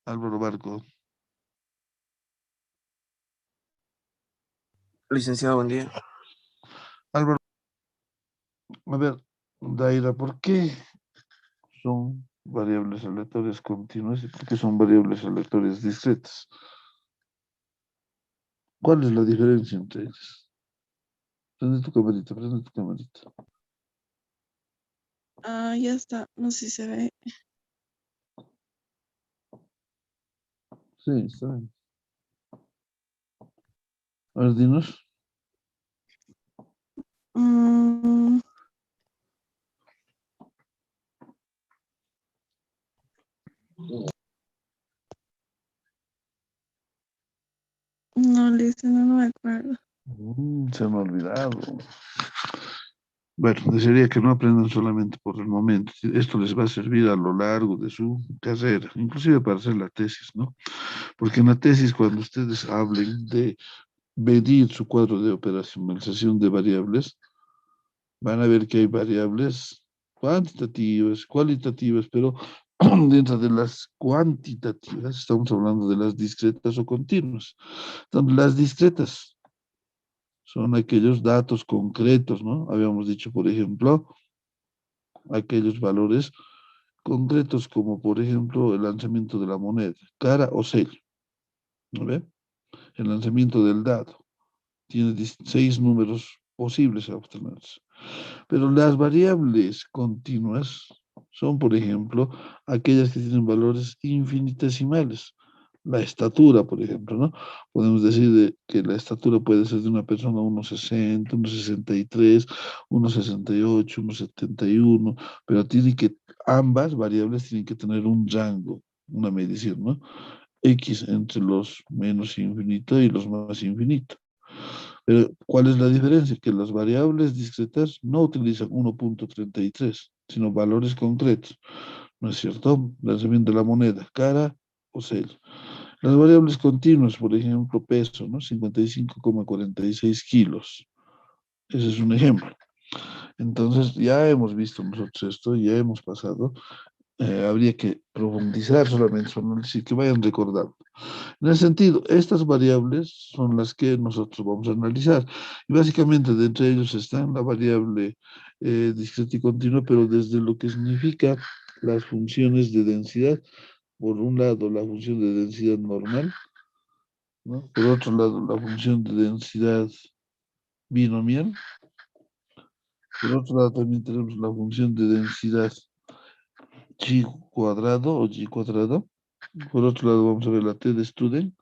Álvaro Barco. Licenciado, buen día. Álvaro, a ver, Daira, ¿por qué son variables aleatorias continuas y por qué son variables aleatorias discretas? ¿Cuál es la diferencia entre ellas? Prende tu camarita, prende tu camarita. Ah, ya está. No sé si se ve. Sí, está bien. A ver, dinos. Mm, no, listo, no me acuerdo. Se me ha olvidado. Bueno, desearía que no aprendan solamente por el momento. Esto les va a servir a lo largo de su carrera, inclusive para hacer la tesis, ¿no? Porque en la tesis, cuando ustedes hablen de medir su cuadro de operacionalización de variables, van a ver que hay variables cuantitativas, cualitativas, pero dentro de las cuantitativas estamos hablando de las discretas o continuas. Entonces, las discretas son aquellos datos concretos, ¿no? Habíamos dicho, por ejemplo, aquellos valores concretos como, por ejemplo, el lanzamiento de la moneda, cara o sello, ¿no ve? El lanzamiento del dado. Tiene 6 números posibles a obtenerse. Pero las variables continuas son, por ejemplo, aquellas que tienen valores infinitesimales. La estatura, por ejemplo, ¿no? Podemos decir que la estatura puede ser de una persona 1,60, 1,63, 1,68, 1,71, pero ambas variables tienen que tener un rango, una medición, ¿no? X entre los menos infinito y los más infinito. Pero, ¿cuál es la diferencia? Que las variables discretas no utilizan 1,33, sino valores concretos. ¿No es cierto? Lanzamiento de la moneda, cara o sello. Las variables continuas, por ejemplo, peso, ¿no? 55,46 kilos. Ese es un ejemplo. Entonces, ya hemos visto nosotros esto, ya hemos pasado. Habría que profundizar solamente su análisis, que vayan recordando. En ese sentido, estas variables son las que nosotros vamos a analizar. Y básicamente, de entre ellos están la variable discreta y continua, pero desde lo que significa las funciones de densidad. Por un lado, la función de densidad normal, ¿no? Por otro lado, la función de densidad binomial. Por otro lado, también tenemos la función de densidad g cuadrado o g cuadrado. Por otro lado, vamos a ver la t de Student.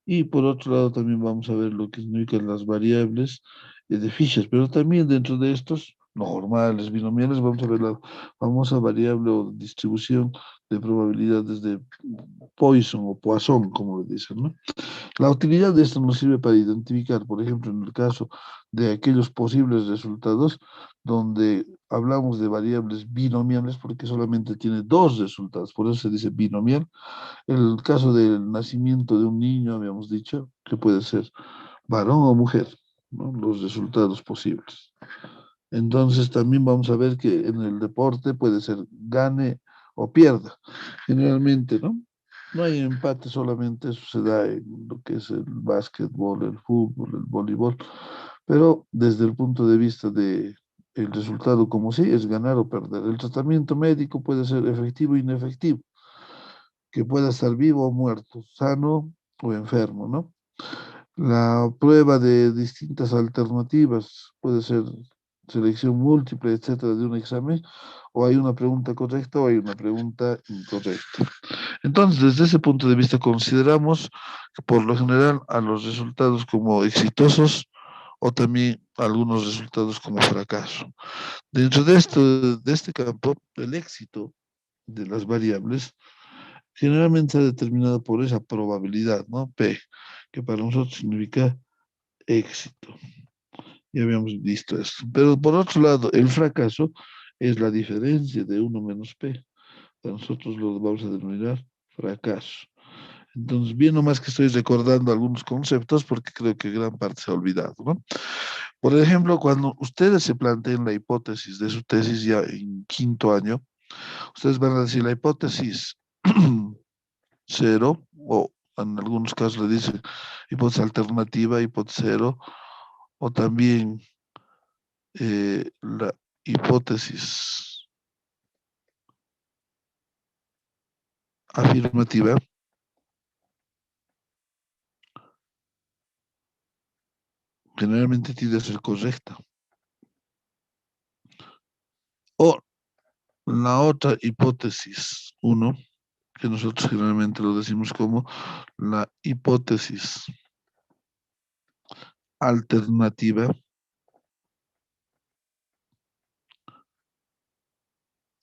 Y por otro lado también vamos a ver lo que significan las variables de Fisher, pero también dentro de estos normales, binomiales, vamos a ver la famosa variable o distribución de probabilidades de Poisson o Poisson, como le dicen, ¿no? La utilidad de esto nos sirve para identificar, por ejemplo, en el caso de aquellos posibles resultados donde hablamos de variables binomiales porque solamente tiene dos resultados, por eso se dice binomial. El caso del nacimiento de un niño, habíamos dicho, que puede ser varón o mujer, ¿no? Los resultados posibles. Entonces también vamos a ver que en el deporte puede ser gane o pierda. Generalmente, ¿no? No hay empate, solamente eso se da en lo que es el básquetbol, el fútbol, el voleibol. Pero desde el punto de vista de el resultado como sí, es ganar o perder. El tratamiento médico puede ser efectivo o inefectivo, que pueda estar vivo o muerto, sano o enfermo, ¿no? La prueba de distintas alternativas puede ser selección múltiple, etcétera, de un examen, o hay una pregunta correcta o hay una pregunta incorrecta. Entonces, desde ese punto de vista, consideramos que por lo general a los resultados como exitosos o también algunos resultados como fracaso. Dentro de este campo, el éxito de las variables generalmente está determinado por esa probabilidad, ¿no? P, que para nosotros significa éxito. Ya habíamos visto esto. Pero por otro lado, el fracaso es la diferencia de 1 menos P. Para nosotros lo vamos a denominar fracaso. Entonces, bien nomás que estoy recordando algunos conceptos porque creo que gran parte se ha olvidado, ¿no? Por ejemplo, cuando ustedes se planteen la hipótesis de su tesis ya en quinto año, ustedes van a decir la hipótesis cero, o en algunos casos le dicen hipótesis alternativa, hipótesis cero, o también la hipótesis afirmativa, generalmente tiende a ser correcta. O la otra hipótesis uno, que nosotros generalmente lo decimos como la hipótesis alternativa,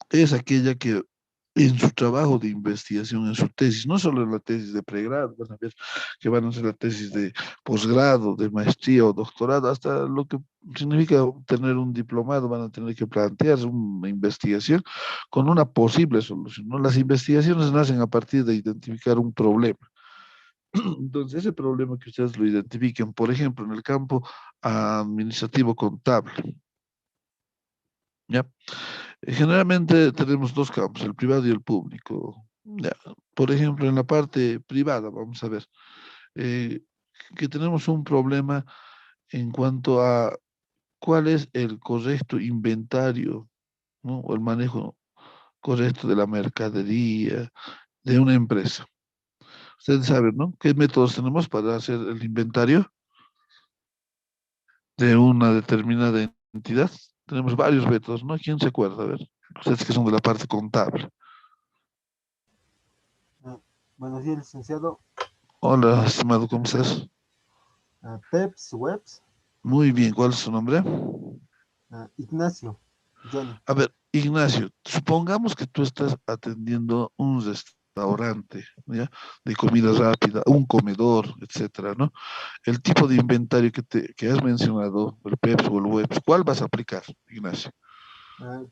es aquella que en su trabajo de investigación, en su tesis, no solo en la tesis de pregrado, van a ver que van a hacer la tesis de posgrado, de maestría o doctorado, hasta lo que significa tener un diplomado, van a tener que plantearse una investigación con una posible solución, ¿no? Las investigaciones nacen a partir de identificar un problema. Entonces, ese problema que ustedes lo identifiquen, por ejemplo, en el campo administrativo contable, ¿ya? Generalmente tenemos dos campos, el privado y el público. Ya, por ejemplo, en la parte privada, vamos a ver, eh, que tenemos un problema en cuanto a cuál es el correcto inventario, ¿no? O el manejo correcto de la mercadería de una empresa. Ustedes saben, ¿no? ¿Qué métodos tenemos para hacer el inventario de una determinada entidad? Tenemos varios métodos, ¿no? ¿Quién se acuerda? A ver, ustedes que son de la parte contable. Buenos días, licenciado. Hola, estimado, ¿cómo estás? Peps, Webs, Muy bien, ¿cuál es su nombre? Ignacio, Johnny. A ver, Ignacio, supongamos que tú estás atendiendo un restaurante, ¿ya? De comida rápida, un comedor, etcétera, ¿no? El tipo de inventario que has mencionado, el PEPS o el WEPS, ¿cuál vas a aplicar, Ignacio?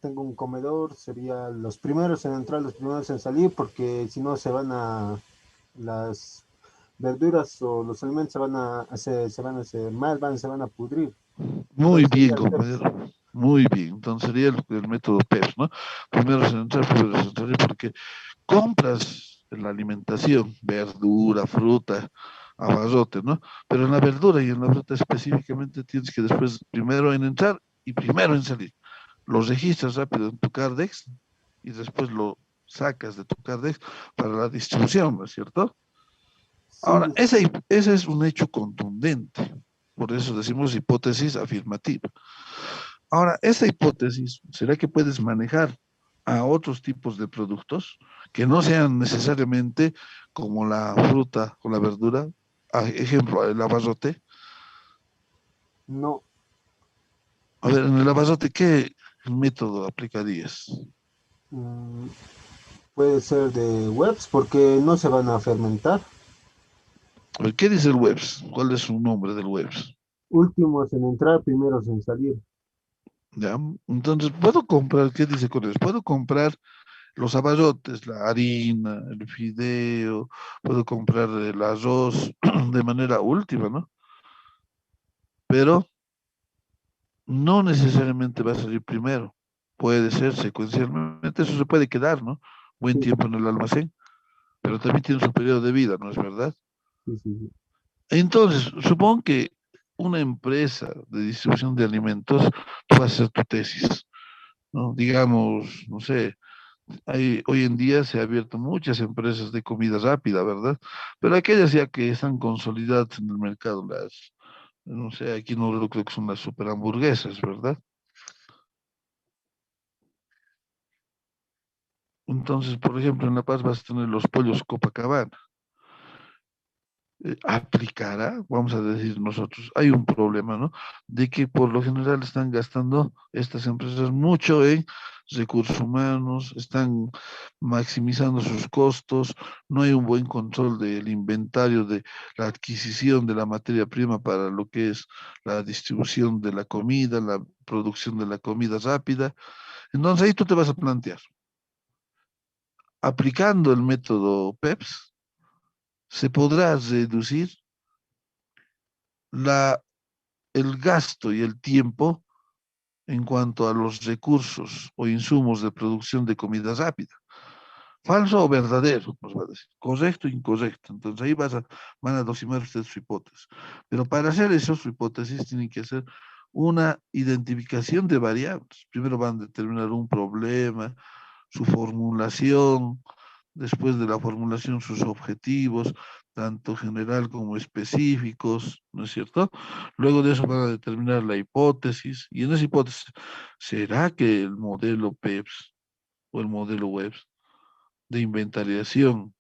Tengo un comedor, sería los primeros en entrar, los primeros en salir, porque si no se van a, las verduras o los alimentos se van a hacer mal, se van a pudrir. Muy Entonces bien, sería el PEPS. compañero. Muy bien. Entonces sería el método PEPS, ¿no? Primero es entrar, primero es entrar, porque compras en la alimentación, verdura, fruta, abarrotes, ¿no? Pero en la verdura y en la fruta específicamente tienes que después, primero en entrar y primero en salir. Lo registras rápido en tu Cardex y después lo sacas de tu Cardex para la distribución, ¿no es cierto? Sí, Ahora, ese es un hecho contundente. Por eso decimos hipótesis afirmativa. Ahora, esa hipótesis, ¿será que puedes manejar a otros tipos de productos que no sean necesariamente como la fruta o la verdura? Ejemplo, el abarrote. no. A ver, en el abarrote, ¿qué método aplicarías? mm, Puede ser de Webs porque no se van a fermentar. A ver, ¿qué dice el webs? ¿Cuál es su nombre del webs? Últimos en entrar, primeros en salir. ¿Ya? Entonces, puedo comprar, ¿qué dice con eso? Puedo comprar los abarrotes, la harina, el fideo, puedo comprar el arroz de manera última, ¿no? Pero no necesariamente va a salir primero. Puede ser secuencialmente, eso se puede quedar, ¿no? Buen Sí, tiempo en el almacén, pero también tiene su periodo de vida, ¿no es verdad? sí, sí, sí. Entonces, supongo que una empresa de distribución de alimentos, tú vas a hacer tu tesis, ¿no? Digamos, no sé, hoy en día se han abierto muchas empresas de comida rápida, ¿verdad? Pero aquellas ya que están consolidadas en el mercado, no sé, aquí no lo creo que son las super hamburguesas, ¿verdad? Entonces, por ejemplo, en La Paz vas a tener los pollos Copacabana. Aplicará, vamos a decir nosotros, hay un problema, ¿no? De que por lo general están gastando estas empresas mucho en recursos humanos, están maximizando sus costos, no hay un buen control del inventario, de la adquisición de la materia prima para lo que es la distribución de la comida, la producción de la comida rápida. Entonces ahí tú te vas a plantear, aplicando el método PEPS, se podrá reducir la el gasto y el tiempo en cuanto a los recursos o insumos de producción de comida rápida. Falso o verdadero, nos va a decir. Correcto o incorrecto. Entonces ahí van a aproximar ustedes su hipótesis. Pero para hacer eso, su hipótesis tiene que hacer una identificación de variables. Primero van a determinar un problema, su formulación, después de la formulación sus objetivos, tanto general como específicos, ¿no es cierto? Luego de eso van a determinar la hipótesis, y en esa hipótesis, ¿será que el modelo PEPS o el modelo WEBS de inventariación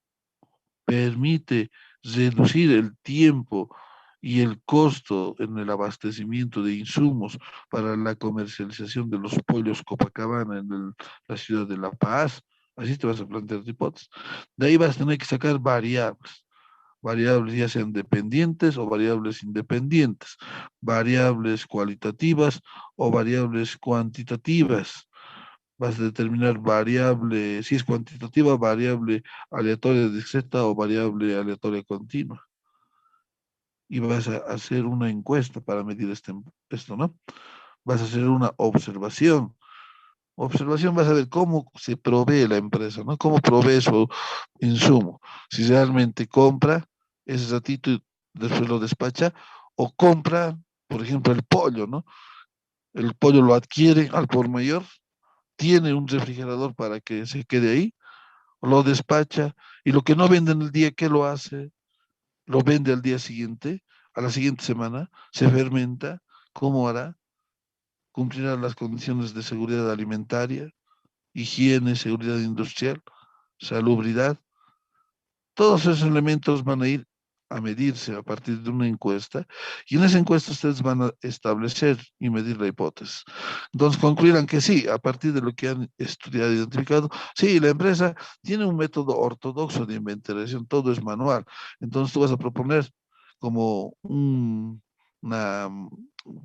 permite reducir el tiempo y el costo en el abastecimiento de insumos para la comercialización de los pollos Copacabana en la ciudad de La Paz? Así te vas a plantear tu hipótesis. De ahí vas a tener que sacar variables ya sean dependientes o variables independientes, variables cualitativas o variables cuantitativas. Vas a determinar variable, si es cuantitativa, variable aleatoria discreta o variable aleatoria continua. Y vas a hacer una encuesta para medir esto, ¿no? Vas a hacer una observación. Observación, vas a ver cómo se provee la empresa, ¿no? Cómo provee su insumo. Si realmente compra ese ratito y después lo despacha, o compra, por ejemplo, el pollo, ¿no? El pollo lo adquiere al por mayor, tiene un refrigerador para que se quede ahí, lo despacha, y lo que no vende en el día, ¿qué lo hace? Lo vende al día siguiente, a la siguiente semana, se fermenta, ¿cómo hará? Cumplirá las condiciones de seguridad alimentaria, higiene, seguridad industrial, salubridad. Todos esos elementos van a ir a medirse a partir de una encuesta, y en esa encuesta ustedes van a establecer y medir la hipótesis. Entonces concluirán que sí, a partir de lo que han estudiado e identificado, sí, la empresa tiene un método ortodoxo de inventariación, todo es manual. Entonces tú vas a proponer como una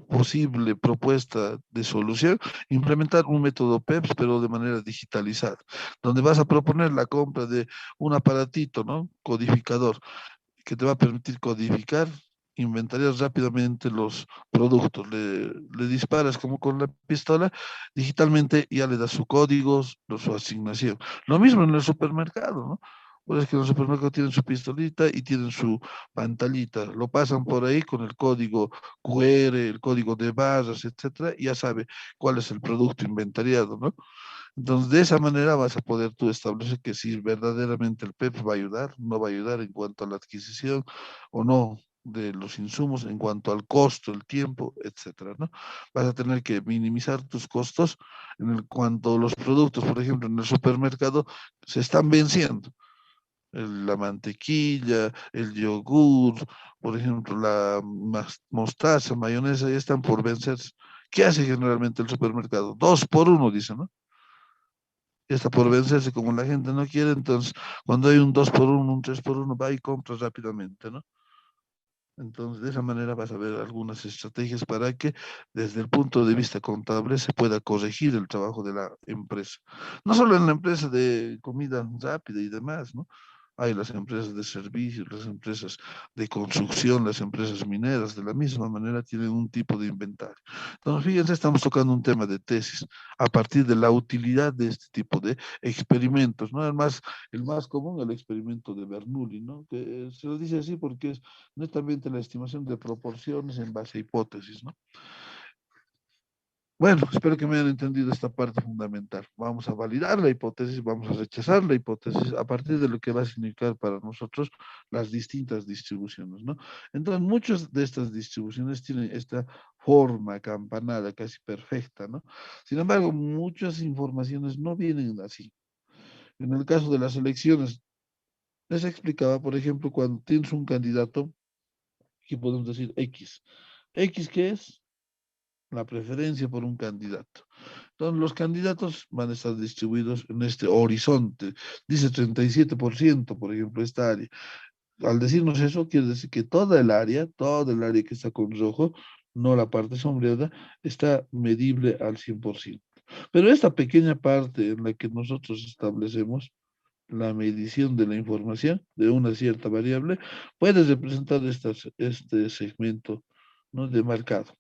posible propuesta de solución, implementar un método PEPS, pero de manera digitalizada, donde vas a proponer la compra de un aparatito, ¿no? Codificador, que te va a permitir codificar, inventariar rápidamente los productos. Le disparas como con la pistola, digitalmente ya le das su código, su asignación. Lo mismo en el supermercado, ¿no? Pues es que en el supermercado tienen su pistolita y tienen su pantallita. Lo pasan por ahí con el código QR, el código de barras, etcétera, y ya sabe cuál es el producto inventariado, ¿no? Entonces, de esa manera vas a poder tú establecer que si verdaderamente el PEP va a ayudar, no va a ayudar en cuanto a la adquisición o no de los insumos, en cuanto al costo, el tiempo, etcétera, ¿no? Vas a tener que minimizar tus costos en el cuanto a los productos, por ejemplo, en el supermercado se están venciendo. La mantequilla, el yogur, por ejemplo, la mostaza, mayonesa, ya están por vencerse. ¿Qué hace generalmente el supermercado? Dos por uno, dice, ¿no? Ya está por vencerse, como la gente no quiere, entonces cuando hay un 2 por uno, un 3 por uno, va y compra rápidamente, ¿no? Entonces, de esa manera vas a ver algunas estrategias para que desde el punto de vista contable se pueda corregir el trabajo de la empresa. No solo en la empresa de comida rápida y demás, ¿no? Hay las empresas de servicios, las empresas de construcción, las empresas mineras, de la misma manera tienen un tipo de inventario. Entonces, fíjense, estamos tocando un tema de tesis a partir de la utilidad de este tipo de experimentos, ¿no? El más común, el experimento de Bernoulli, ¿no? Que se lo dice así porque es netamente la estimación de proporciones en base a hipótesis, ¿no? Bueno, espero que me hayan entendido esta parte fundamental. Vamos a validar la hipótesis, vamos a rechazar la hipótesis a partir de lo que va a significar para nosotros las distintas distribuciones, ¿no? Entonces, muchas de estas distribuciones tienen esta forma campanada casi perfecta, ¿no? Sin embargo, muchas informaciones no vienen así. En el caso de las elecciones, les explicaba, por ejemplo, cuando tienes un candidato, aquí podemos decir X. ¿X qué es? La preferencia por un candidato. Entonces, los candidatos van a estar distribuidos en este horizonte. Dice 37%, por ejemplo, esta área. Al decirnos eso, quiere decir que toda el área que está con rojo, no la parte sombreada, está medible al 100%. Pero esta pequeña parte en la que nosotros establecemos la medición de la información de una cierta variable puede representar este segmento ¿no? De marcado,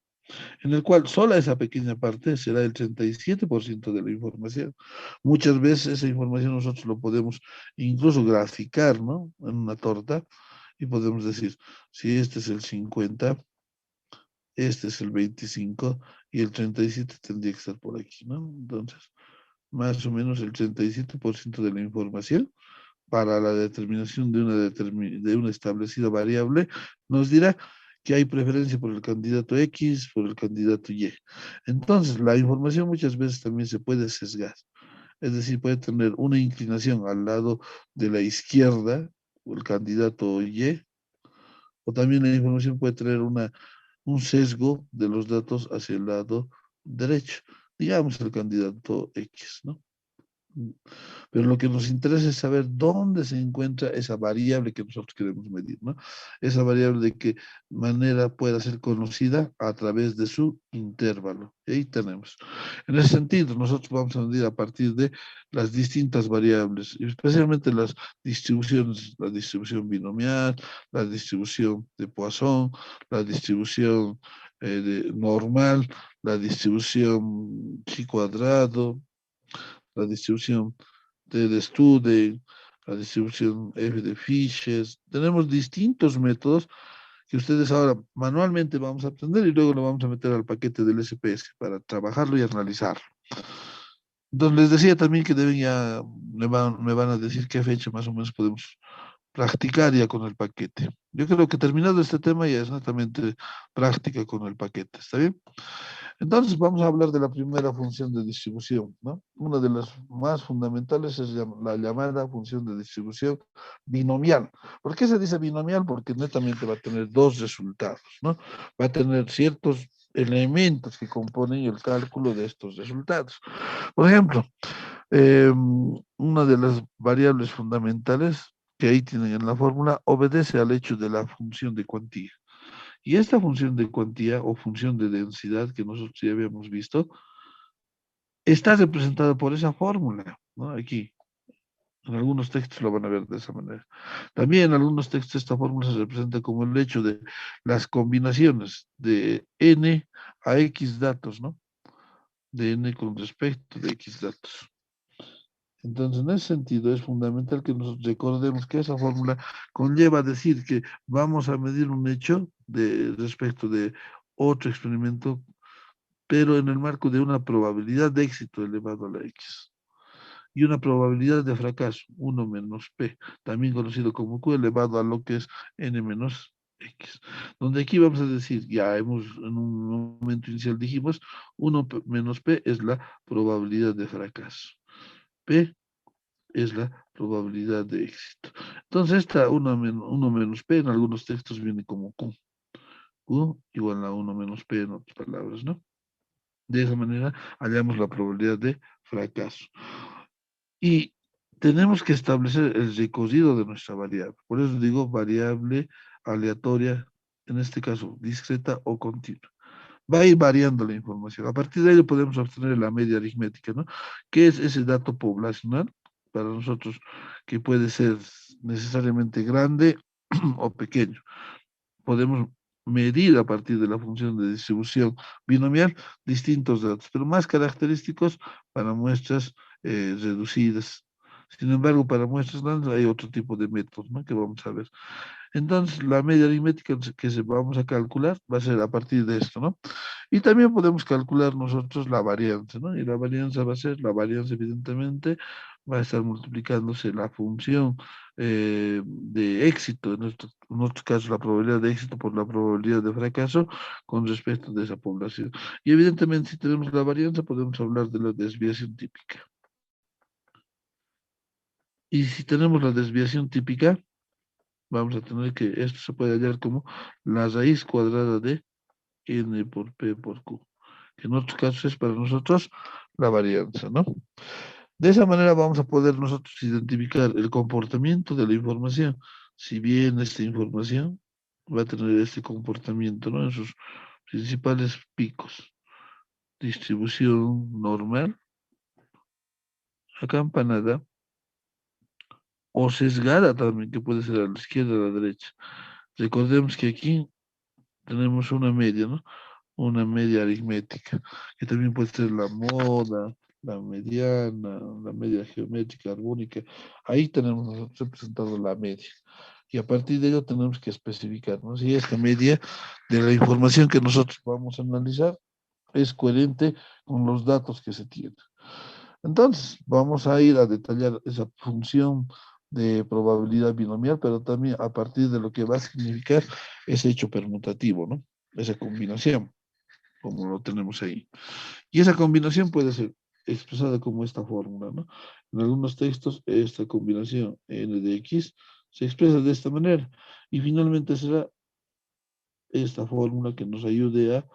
en el cual sola esa pequeña parte será el 37% de la información. Muchas veces esa información nosotros lo podemos incluso graficar, ¿no? En una torta, y podemos decir, si este es el 50, este es el 25 y el 37 tendría que estar por aquí, ¿no? Entonces, más o menos el 37% de la información para la determinación de de una establecida variable nos dirá que hay preferencia por el candidato X, por el candidato Y. Entonces, la información muchas veces también se puede sesgar, es decir, puede tener una inclinación al lado de la izquierda, o el candidato Y, o también la información puede tener un sesgo de los datos hacia el lado derecho, digamos el candidato X, ¿no? Pero lo que nos interesa es saber dónde se encuentra esa variable que nosotros queremos medir, ¿no? Esa variable de qué manera pueda ser conocida a través de su intervalo. Y ahí tenemos. En ese sentido, nosotros vamos a medir a partir de las distintas variables, y especialmente las distribuciones, la distribución binomial, la distribución de Poisson, la distribución normal, la distribución chi cuadrado, la distribución de Stude, la distribución F de Fisher. Tenemos distintos métodos que ustedes ahora manualmente vamos a aprender y luego lo vamos a meter al paquete del SPS para trabajarlo y analizarlo. Entonces les decía también que deben ya, me van a decir qué fecha más o menos podemos practicar ya con el paquete. Yo creo que terminado este tema ya es netamente práctica con el paquete, ¿está bien? Entonces vamos a hablar de la primera función de distribución, ¿no? Una de las más fundamentales es la llamada función de distribución binomial. ¿Por qué se dice binomial? Porque netamente va a tener dos resultados, ¿no? Va a tener ciertos elementos que componen el cálculo de estos resultados. Por ejemplo, una de las variables fundamentales que ahí tienen en la fórmula obedece al hecho de la función de cuantía. Y esta función de cuantía o función de densidad que nosotros ya habíamos visto, está representada por esa fórmula, ¿no? Aquí, en algunos textos lo van a ver de esa manera. También en algunos textos esta fórmula se representa como el hecho de las combinaciones de n a x datos, ¿no? De n con respecto de x datos. Entonces, en ese sentido, es fundamental que nosotros recordemos que esa fórmula conlleva decir que vamos a medir un hecho respecto de otro experimento, pero en el marco de una probabilidad de éxito elevado a la x y una probabilidad de fracaso, 1 menos p, también conocido como q elevado a lo que es n menos x. Donde aquí vamos a decir, ya hemos en un momento inicial dijimos, 1 menos p es la probabilidad de fracaso. P es la probabilidad de éxito. Entonces, esta 1 menos P en algunos textos viene como Q. Q igual a 1 menos P en otras palabras, ¿no? De esa manera hallamos la probabilidad de fracaso. Y tenemos que establecer el recorrido de nuestra variable. Por eso digo variable aleatoria, en este caso discreta o continua. Va a ir variando la información. A partir de ello podemos obtener la media aritmética, ¿no? ¿Qué es ese dato poblacional para nosotros que puede ser necesariamente grande o pequeño? Podemos medir a partir de la función de distribución binomial distintos datos, pero más característicos para muestras reducidas. Sin embargo, para muestras grandes hay otro tipo de métodos, ¿no? Que vamos a ver. Entonces, la media aritmética que vamos a calcular va a ser a partir de esto, ¿no? Y también podemos calcular nosotros la varianza, ¿no? Y la varianza va a ser, la varianza evidentemente va a estar multiplicándose la función de éxito, en nuestro caso la probabilidad de éxito por la probabilidad de fracaso con respecto de esa población. Y evidentemente si tenemos la varianza podemos hablar de la desviación típica. Y si tenemos la desviación típica, vamos a tener que esto se puede hallar como la raíz cuadrada de n por p por q, que en otros casos es para nosotros la varianza, ¿no? De esa manera vamos a poder nosotros identificar el comportamiento de la información. Si bien esta información va a tener este comportamiento, ¿no? En sus principales picos. Distribución normal, acampanada, o sesgada también, que puede ser a la izquierda o a la derecha. Recordemos que aquí tenemos una media, ¿no? Una media aritmética, que también puede ser la moda, la mediana, la media geométrica, armónica. Ahí tenemos nosotros representado la media. Y a partir de ello tenemos que especificar, ¿no? Si esta media de la información que nosotros vamos a analizar es coherente con los datos que se tienen. Entonces, vamos a ir a detallar esa función de probabilidad binomial, pero también a partir de lo que va a significar ese hecho permutativo, ¿no? Esa combinación, como lo tenemos ahí. Y esa combinación puede ser expresada como esta fórmula, ¿no? En algunos textos, esta combinación n de x se expresa de esta manera. Y finalmente será esta fórmula que nos ayude a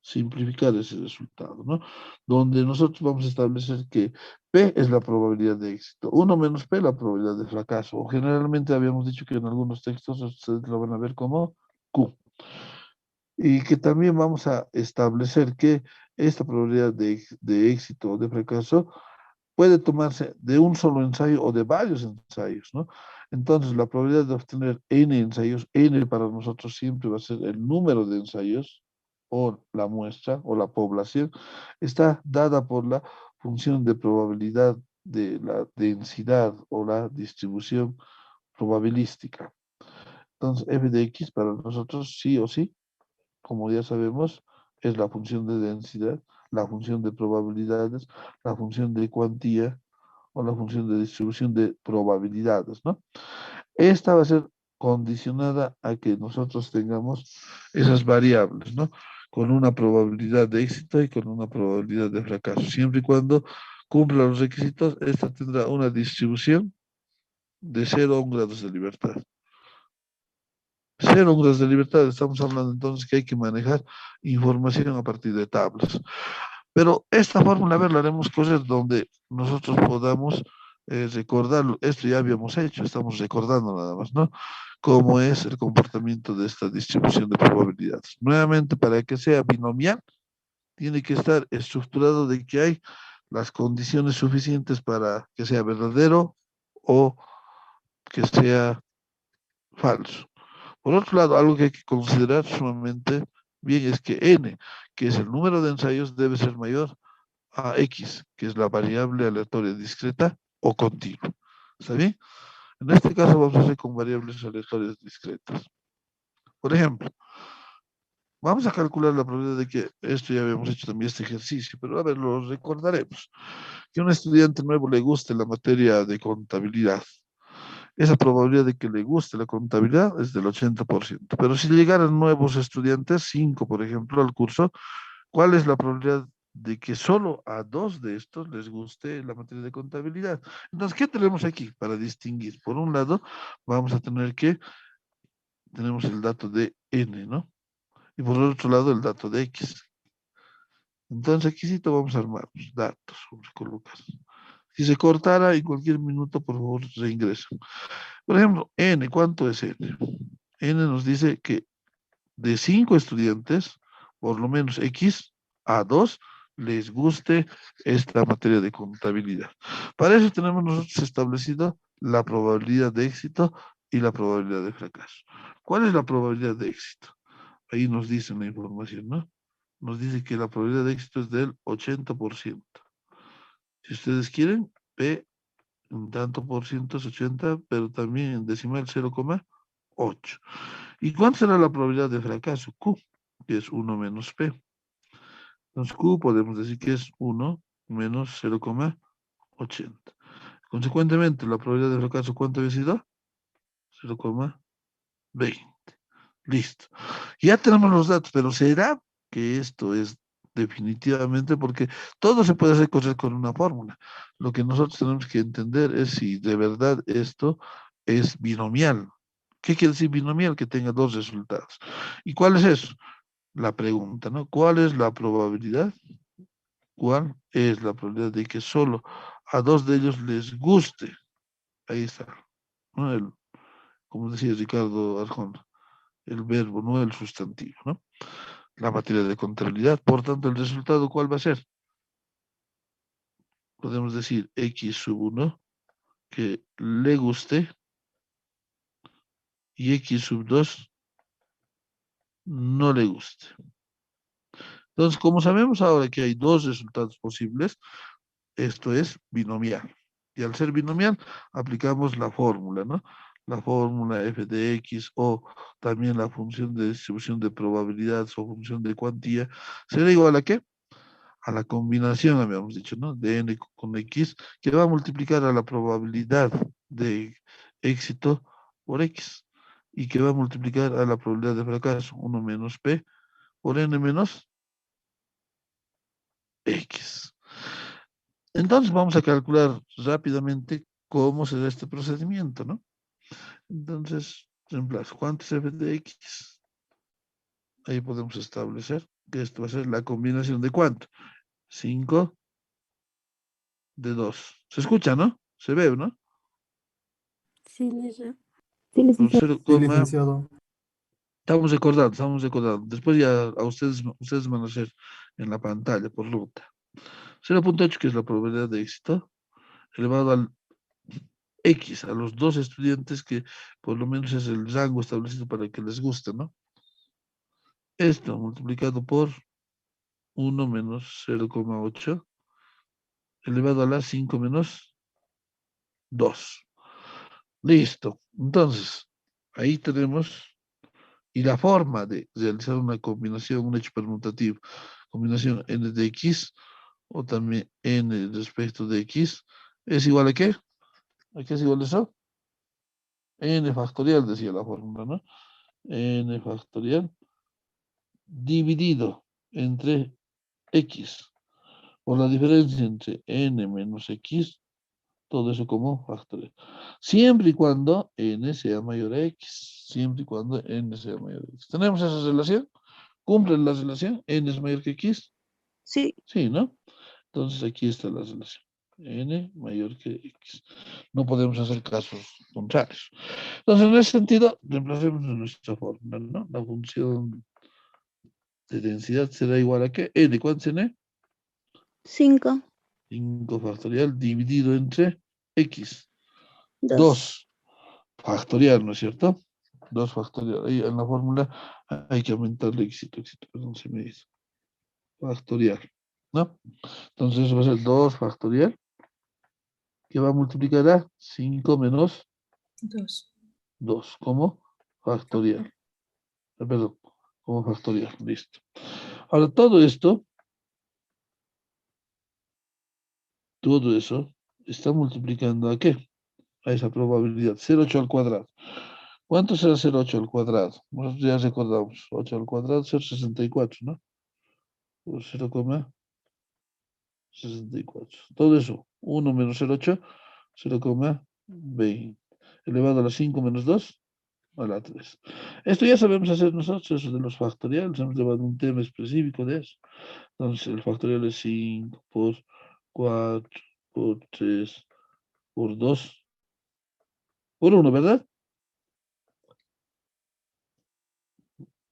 simplificar ese resultado, ¿no? Donde nosotros vamos a establecer que P es la probabilidad de éxito, 1 menos P la probabilidad de fracaso, o generalmente habíamos dicho que en algunos textos ustedes lo van a ver como Q, y que también vamos a establecer que esta probabilidad de éxito o de fracaso puede tomarse de un solo ensayo o de varios ensayos, ¿no? Entonces, la probabilidad de obtener n ensayos, n para nosotros siempre va a ser el número de ensayos o la muestra o la población, está dada por la función de probabilidad de la densidad o la distribución probabilística. Entonces, f de x para nosotros sí o sí, como ya sabemos, es la función de densidad, la función de probabilidades, la función de cuantía o la función de distribución de probabilidades, ¿no? Esta va a ser condicionada a que nosotros tengamos esas variables, ¿no? Con una probabilidad de éxito y con una probabilidad de fracaso. Siempre y cuando cumpla los requisitos, esta tendrá una distribución de 0 grados de libertad. 0 grados de libertad, estamos hablando entonces que hay que manejar información a partir de tablas. Pero esta fórmula, a ver, la haremos cosas donde nosotros podamos recordarlo. Esto ya habíamos hecho, estamos recordando nada más, ¿no? Cómo es el comportamiento de esta distribución de probabilidades. Nuevamente, para que sea binomial, tiene que estar estructurado de que hay las condiciones suficientes para que sea verdadero o que sea falso. Por otro lado, algo que hay que considerar sumamente bien es que n, que es el número de ensayos, debe ser mayor a x, que es la variable aleatoria discreta o continua. ¿Está bien? En este caso vamos a hacer con variables aleatorias discretas. Por ejemplo, vamos a calcular la probabilidad de que, esto ya habíamos hecho también este ejercicio, pero a ver, lo recordaremos, que a un estudiante nuevo le guste la materia de contabilidad. Esa probabilidad de que le guste la contabilidad es del 80%. Pero si llegaran nuevos estudiantes, 5 por ejemplo, al curso, ¿cuál es la probabilidad de que solo a 2 de estos les guste la materia de contabilidad? Entonces, ¿qué tenemos aquí para distinguir? Por un lado, vamos a tener que, tenemos el dato de n, ¿no? Y por otro lado, el dato de x. Entonces, aquí sí vamos a armar los datos, vamos a colocar. Si se cortara en cualquier minuto, por favor, reingresa. Por ejemplo, n, ¿cuánto es n? N nos dice que de 5 estudiantes, por lo menos X a 2 les guste esta materia de contabilidad. Para eso tenemos nosotros establecido la probabilidad de éxito y la probabilidad de fracaso. ¿Cuál es la probabilidad de éxito? Ahí nos dice la información, ¿no? Nos dice que la probabilidad de éxito es del 80%. Si ustedes quieren, P un tanto por ciento es 80, pero también en decimal 0,8. ¿Y cuánto será la probabilidad de fracaso? Q, que es 1 menos P. Entonces Q podemos decir que es 1 menos 0,80. Consecuentemente, la probabilidad de fracaso, ¿cuánto había sido? 0,20. Listo. Ya tenemos los datos, pero ¿será que esto es definitivamente? Porque todo se puede hacer correr con una fórmula. Lo que nosotros tenemos que entender es si de verdad esto es binomial. ¿Qué quiere decir binomial? Que tenga dos resultados. ¿Y cuál es eso? La pregunta, ¿no? ¿Cuál es la probabilidad? ¿Cuál es la probabilidad de que solo a dos de ellos les guste? Ahí está, ¿no? Como decía Ricardo Arjona, el verbo, no el sustantivo, ¿no? La materia de contabilidad. Por tanto, el resultado, ¿cuál va a ser? Podemos decir x sub 1 que le guste y x sub 2 no le guste. Entonces, como sabemos ahora que hay dos resultados posibles, esto es binomial. Y al ser binomial, aplicamos la fórmula, ¿no? La fórmula f de x o también la función de distribución de probabilidades o función de cuantía, será igual a ¿qué? A la combinación, habíamos dicho, ¿no? De n con x, que va a multiplicar a la probabilidad de éxito por x y que va a multiplicar a la probabilidad de fracaso, 1 menos p por n menos x. Entonces vamos a calcular rápidamente cómo será este procedimiento, ¿no? Entonces, reemplazo. ¿Cuánto es f de x? Ahí podemos establecer que esto va a ser la combinación de ¿cuánto? 5 de 2. ¿Se escucha, no? Se ve, ¿no? Sí, Lisa. Por 0, Sí, licenciado. estamos recordando. Después ya a ustedes van a hacer en la pantalla por ruta. 0.8, que es la probabilidad de éxito, elevado al X, a los dos estudiantes que por lo menos es el rango establecido para que les guste, ¿no? Esto multiplicado por 1 menos 0,8 elevado a la 5 menos 2. Listo. Entonces, ahí tenemos, y la forma de realizar una combinación, un hecho permutativo, combinación n de x o también n respecto de x, ¿es igual a qué? ¿A qué es igual eso? N factorial, decía la fórmula, ¿no? N factorial dividido entre x por la diferencia entre n menos x, todo eso como factorial. Siempre y cuando n sea mayor a x. Siempre y cuando n sea mayor a x. ¿Tenemos esa relación? ¿Cumple la relación? ¿N es mayor que x? Sí. Sí, ¿no? Entonces aquí está la relación. N mayor que x. No podemos hacer casos contrarios. Entonces, en ese sentido, reemplacemos nuestra fórmula, ¿no? La función de densidad será igual a ¿qué? N, ¿cuánto es N? 5, 5 factorial dividido entre x. 2. 2 factorial, ¿no es cierto? 2 factorial. Ahí en la fórmula hay que aumentarle éxito, perdón, se me hizo. Factorial, ¿no? Entonces eso va a ser 2 factorial, que va a multiplicar a 5 menos 2 como factorial. Perdón, como factorial, listo. Ahora todo eso está multiplicando ¿a qué? A esa probabilidad, 0,8 al cuadrado. ¿Cuánto será 0,8 al cuadrado? Nosotros ya recordamos, 8 al cuadrado, 0,64, ¿no? Por 0,64. Todo eso, 1 menos 0,8, 0,20. Elevado a la 5 menos 2, a la 3. Esto ya sabemos hacer nosotros, eso de los factoriales. Hemos llevado un tema específico de eso. Entonces, el factorial es 5 por 4 por 3 por 2 por 1, ¿verdad?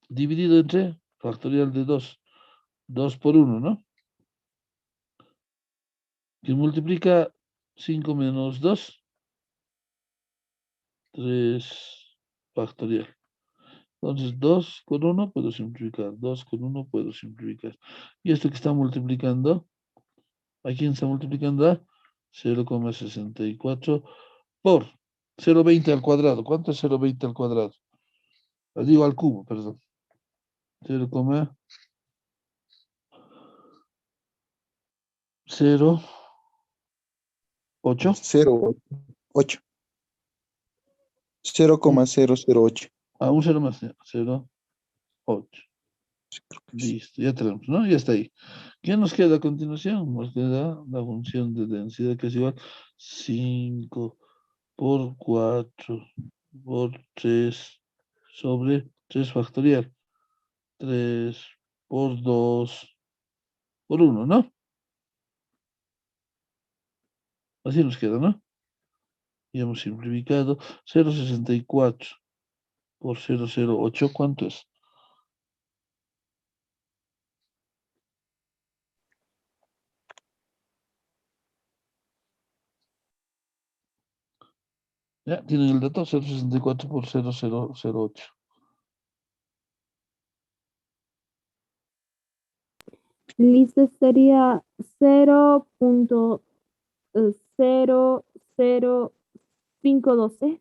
Dividido entre factorial de 2. 2 por 1, ¿no? Que multiplica 5 menos 2, 3 factorial. Entonces, 2 con 1 puedo simplificar. 2 con 1 puedo simplificar. Y esto que está multiplicando, ¿a quién está multiplicando? A 0,64 por 0,20 al cuadrado. ¿Cuánto es 0,20 al cuadrado? Lo digo al cubo, perdón. 0,08. 0,8. 0,008. A un 0 más 0,8. Listo, ya tenemos, ¿no? Ya está ahí. ¿Qué nos queda a continuación? Nos queda la función de densidad que es igual 5 por 4 por 3 sobre 3 factorial. 3 por 2 por 1, ¿no? Así nos queda, ¿no? Y hemos simplificado 0,64 por 0,08. ¿Cuánto es? Ya, tienen el dato 0,64 por 0,008. Listo, sería 0.00512.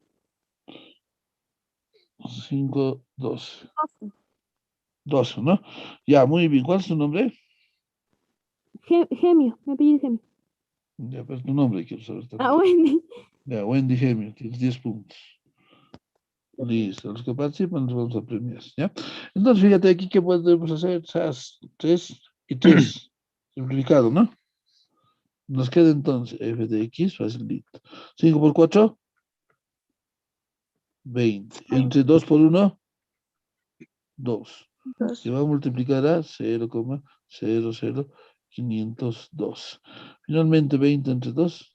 5, 12. 12, ¿no? Ya, muy bien. ¿Cuál es tu nombre? Gemio, me apellido Gemio. Ya, pero tu nombre quiero saber también. Ah, Wendy. Ya, Wendy Gemio, tienes 10 puntos. Listo, los que participan los vamos a premiar, ¿ya? Entonces, fíjate aquí que podemos hacer 3 y 3. Simplificado, ¿no? Nos queda entonces f de x, facilito. 5 por 4, 20. Entre 2 por 1, 2. Se va a multiplicar a 0,00502. Finalmente, 20 entre 2,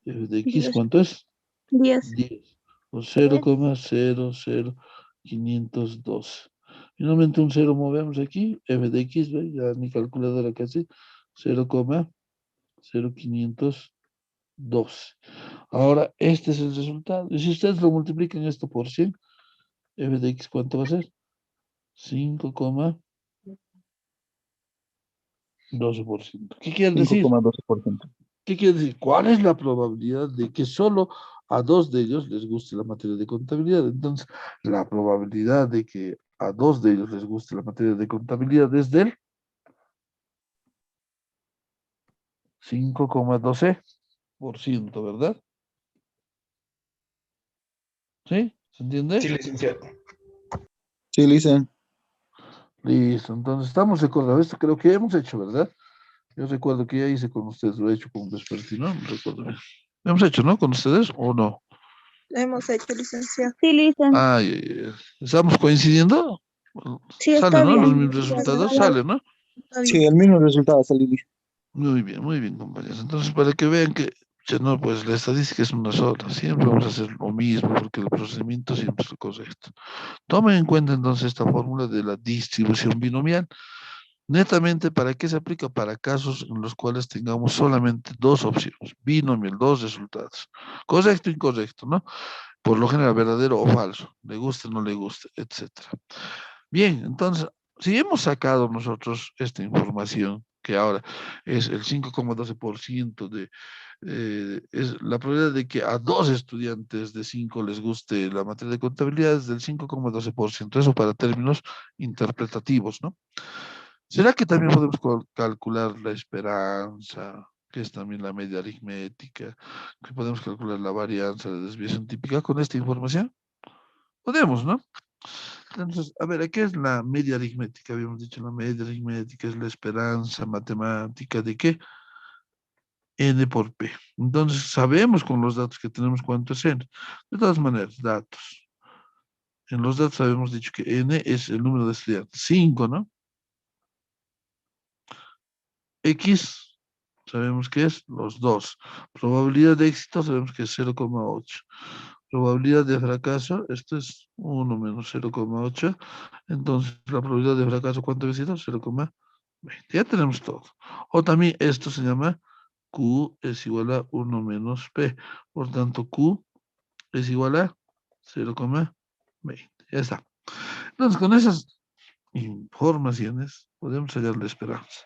f de x, ¿cuánto es? 10. 10. O 0,00512. Finalmente, un 0 movemos aquí, f de x, ¿ve? Ya mi calculadora casi, 0,0512. Ahora, este es el resultado. Y si ustedes lo multiplican esto por 100, f de x, ¿cuánto va a ser? 5,12%. ¿Qué quiere decir? 5,12%. ¿Qué quiere decir? ¿Cuál es la probabilidad de que solo a 2 de ellos les guste la materia de contabilidad? Entonces, la probabilidad de que a 2 de ellos les guste la materia de contabilidad es del 5,12%, ¿verdad? ¿Sí? ¿Se entiende? Sí, licenciado. Sí, Lisa. Listo, entonces estamos de acuerdo. Esto creo que hemos hecho, ¿verdad? Yo recuerdo que ya hice con ustedes, lo he hecho con Vespertino, no recuerdo bien. ¿Hemos hecho, no? ¿Con ustedes o no? Lo hemos hecho, licenciado. Sí, Lisa. Ay, ay, ay. ¿Estamos coincidiendo? Sí, Sale, está ¿no? Los bien. mismos resultados, sale, ¿no? Está Sí, bien. el mismo resultado salió, Lisa. Muy bien, compañeros. Entonces, para que vean que, ya no, pues la estadística es una sola. Siempre vamos a hacer lo mismo porque el procedimiento siempre es el correcto. Tomen en cuenta entonces esta fórmula de la distribución binomial. Netamente, ¿para qué se aplica? Para casos en los cuales tengamos solamente dos opciones, binomial, dos resultados. Correcto, incorrecto, ¿no? Por lo general, verdadero o falso. Le guste, no le guste, etcétera. Bien, entonces, si hemos sacado nosotros esta información, que ahora es el 5,12% es la probabilidad de que a 2 estudiantes de 5 les guste la materia de contabilidad es del 5,12%, eso para términos interpretativos, ¿no? ¿Será que también podemos calcular la esperanza, que es también la media aritmética, que podemos calcular la varianza de desviación típica con esta información? Podemos, ¿no? Entonces, a ver, ¿qué es la media aritmética? Habíamos dicho, la media aritmética es la esperanza matemática de qué? N por P. Entonces, sabemos con los datos que tenemos cuánto es N. De todas maneras, datos. En los datos habíamos dicho que N es el número de estudiantes. 5, ¿no? X, sabemos que es los 2. Probabilidad de éxito, sabemos que es 0,8. Probabilidad de fracaso, esto es 1 menos 0,8. Entonces, la probabilidad de fracaso, ¿cuánto había sido? 0,20. Ya tenemos todo. O también esto se llama Q es igual a 1 menos P. Por tanto, Q es igual a 0,20. Ya está. Entonces, con esas informaciones podemos hallar la esperanza.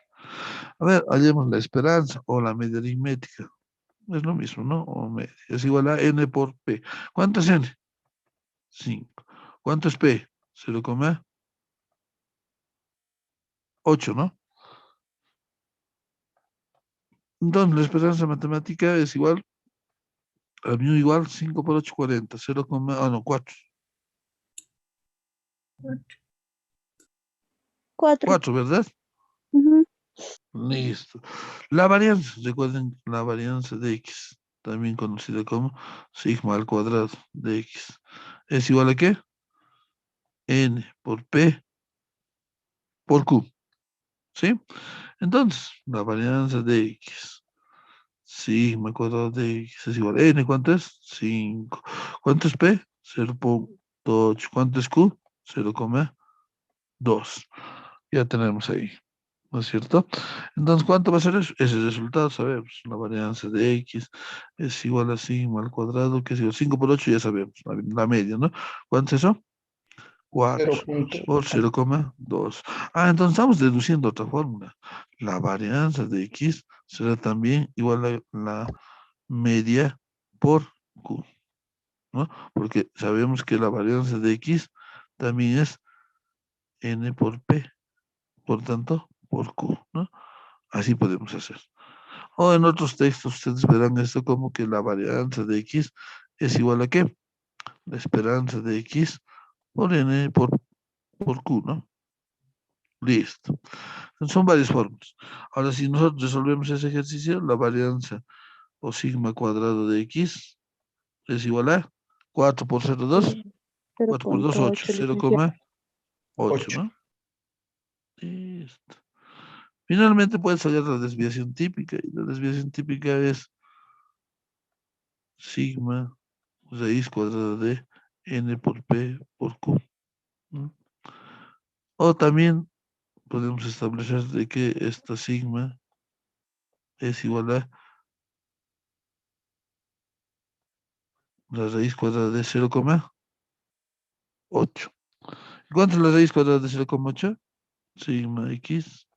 A ver, hallemos la esperanza o la media aritmética. Es lo mismo, ¿no? O media. Es igual a N por P. ¿Cuánto es N? 5. ¿Cuánto es P? 0,8, ¿no? Entonces, la esperanza matemática es igual a mu igual 5 por 8, 40. 0, no, 4. 4. 4, ¿verdad? Listo. La varianza, recuerden la varianza de X, también conocida como sigma al cuadrado de X. ¿Es igual a qué? N por P por Q. ¿Sí? Entonces, la varianza de X, sigma al cuadrado de X es igual a N, ¿cuánto es? 5. ¿Cuánto es P? 0,8. ¿Cuánto es Q? 0,2. Ya tenemos ahí. ¿No es cierto? Entonces, ¿cuánto va a ser eso? Ese resultado, sabemos. La varianza de X es igual a sigma al cuadrado, que es igual a 5 por 8, ya sabemos, la media, ¿no? ¿Cuánto es eso? 4 por 0,2. Entonces estamos deduciendo otra fórmula. La varianza de X será también igual a la media por Q, ¿no? Porque sabemos que la varianza de X también es N por P, por tanto, por Q, ¿no? Así podemos hacer. O en otros textos ustedes verán esto como que la varianza de X es igual a ¿qué? La esperanza de X por N por Q, ¿no? Listo. Son varias formas. Ahora, si nosotros resolvemos ese ejercicio, la varianza o sigma cuadrado de X es igual a 4 por 0,2, 4 por 2, 8, 0,8, ¿no? Listo. Finalmente puedes hallar la desviación típica, y la desviación típica es sigma raíz cuadrada de N por P por Q, ¿no? O también podemos establecer de que esta sigma es igual a la raíz cuadrada de 0,8. ¿Cuánto es la raíz cuadrada de 0,8? Sigma X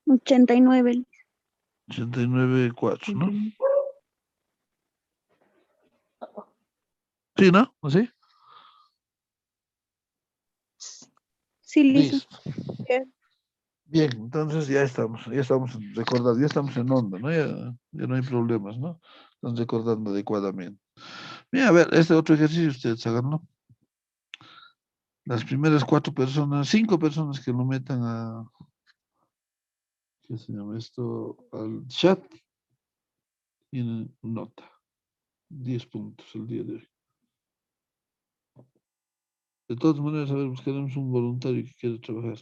89. 0,894, ¿no? Sí, ¿no? ¿Así? Sí, Lisa. Listo. Bien, entonces ya estamos recordando, ya estamos en onda, ¿no? Ya no hay problemas, ¿no? Están recordando adecuadamente. Bien, a ver, este otro ejercicio ustedes háganlo. Las primeras 5 personas que lo metan a, ¿qué se llama esto? Al chat, tienen nota. 10 puntos el día de hoy. De todas maneras, a ver, buscaremos un voluntario que quiera trabajar.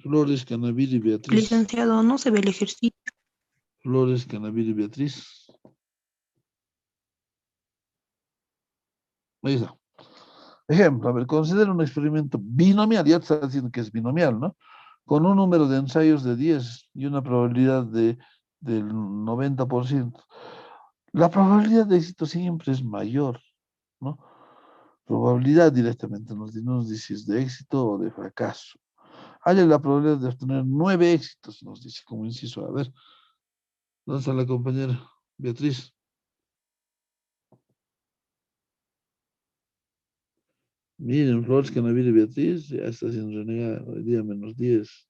Flores, Canavir y Beatriz. Licenciado, no se ve el ejercicio. Flores, Canavir y Beatriz. Ahí está. Ejemplo, a ver, considera un experimento binomial, ya te está diciendo que es binomial, ¿no? Con un número de ensayos de 10 y una probabilidad del 90%. La probabilidad de éxito siempre es mayor, ¿no? Probabilidad directamente nos dice si es de éxito o de fracaso. Hay la probabilidad de obtener 9 éxitos, nos dice como inciso. A ver, ¿dónde está la compañera Beatriz? Miren, Flores, Canavir y Beatriz ya está haciendo renegar. Hoy día -10.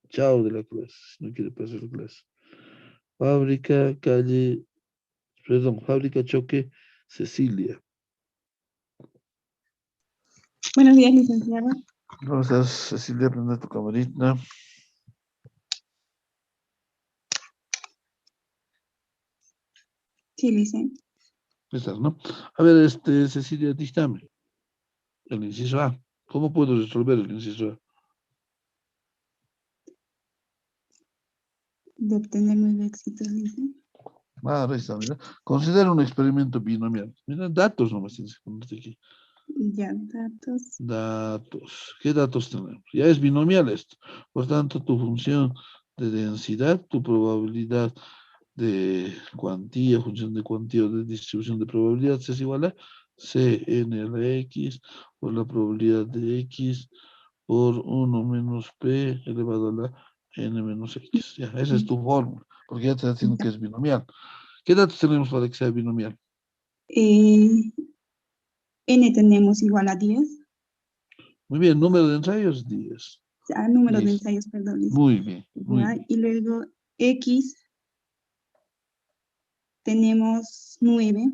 Chao de la clase, si no quiere pasar la clase. Fábrica Choque Cecilia. Buenos días, licenciado. ¿Cómo estás, Cecilia? Prende tu camarita. Sí, licenciado. Estás, ¿no? A ver, Cecilia, dígame. El inciso A. ¿Cómo puedo resolver el inciso A? De obtener 9 éxitos, licenciado. Ahí está, mira. Considera un experimento binomial. Mira, datos nomás tienes que ponerte aquí. Ya, datos. Datos. ¿Qué datos tenemos? Ya es binomial esto. Por tanto, tu función de densidad, tu probabilidad de cuantía, función de cuantía o de distribución de probabilidades es igual a Cn a la x por la probabilidad de x por 1 menos p elevado a la n menos x. Ya, esa es tu fórmula, porque ya te está diciendo que es binomial. ¿Qué datos tenemos para que sea binomial? N tenemos igual a 10. Muy bien, número de ensayos, 10. Número de Listo. ensayos, perdón, licenciado. Muy bien, muy bien. Y luego X tenemos 9.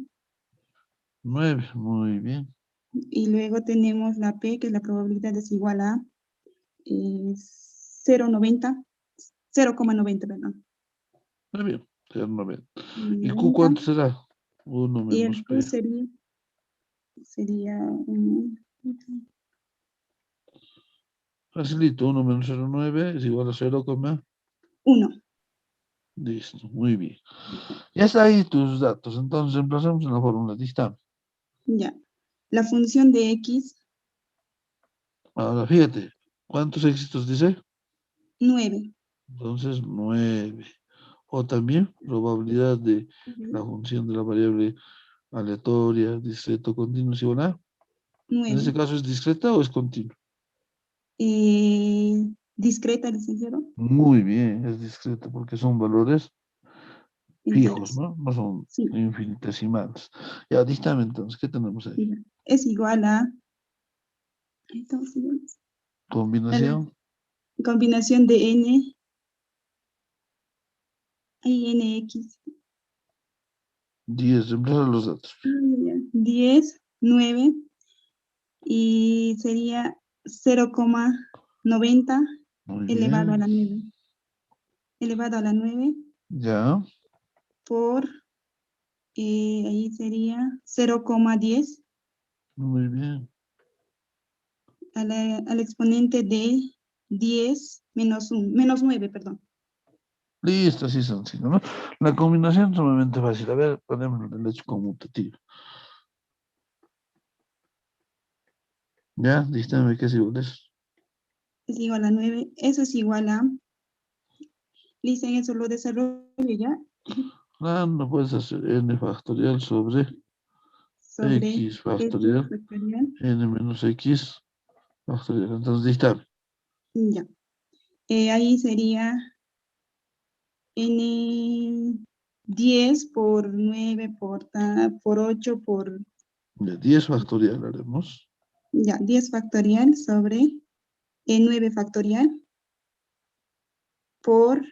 9, muy bien. Y luego tenemos la P, que es la probabilidad es igual a 0,90, perdón. Muy bien, 0,90. ¿Y Q 90. cuánto será? 1 Y menos el P. Q sería Facilito, 1 menos 0,9 es igual a 0,1. 1. Listo, muy bien. Ya está ahí tus datos, entonces reemplazamos en la fórmula distante. Ya. La función de X Ahora, fíjate, ¿cuántos éxitos dice? 9. Entonces, 9. O también probabilidad de la Ujú. función de la variable aleatoria, discreto, continuo, es igual a. En 9. este caso, ¿es discreta o es continua? Discreta, licenciado. Muy bien, es discreta porque son valores fijos, Enteros. ¿no? No son Sí. infinitesimales. Ya, dígame entonces, ¿qué tenemos ahí? Ya. Es igual a. Entonces, a la Combinación, combinación de n y nx. 10, reemplaza los datos. 10, 9 y sería 0,90 Muy elevado a bien, la 9. Elevado a la 9 ya, por, ahí sería 0,10 muy bien. al exponente de 10 menos 1, menos 9, perdón. Listo, así sencillo, ¿no? La combinación es sumamente fácil. A ver, ponemos el hecho conmutativo. ¿Ya? Dígame qué es igual a eso. Es igual a 9. Eso es igual a, dicen eso lo desarrollo ya, Ah, no puedes hacer n factorial sobre sobre x x factorial, factorial. n menos x factorial. Entonces, dígame. Ya. Ahí sería n 10 por 9 por 8 por, Ya, 10 factorial haremos. ya, 10 factorial sobre 9 factorial por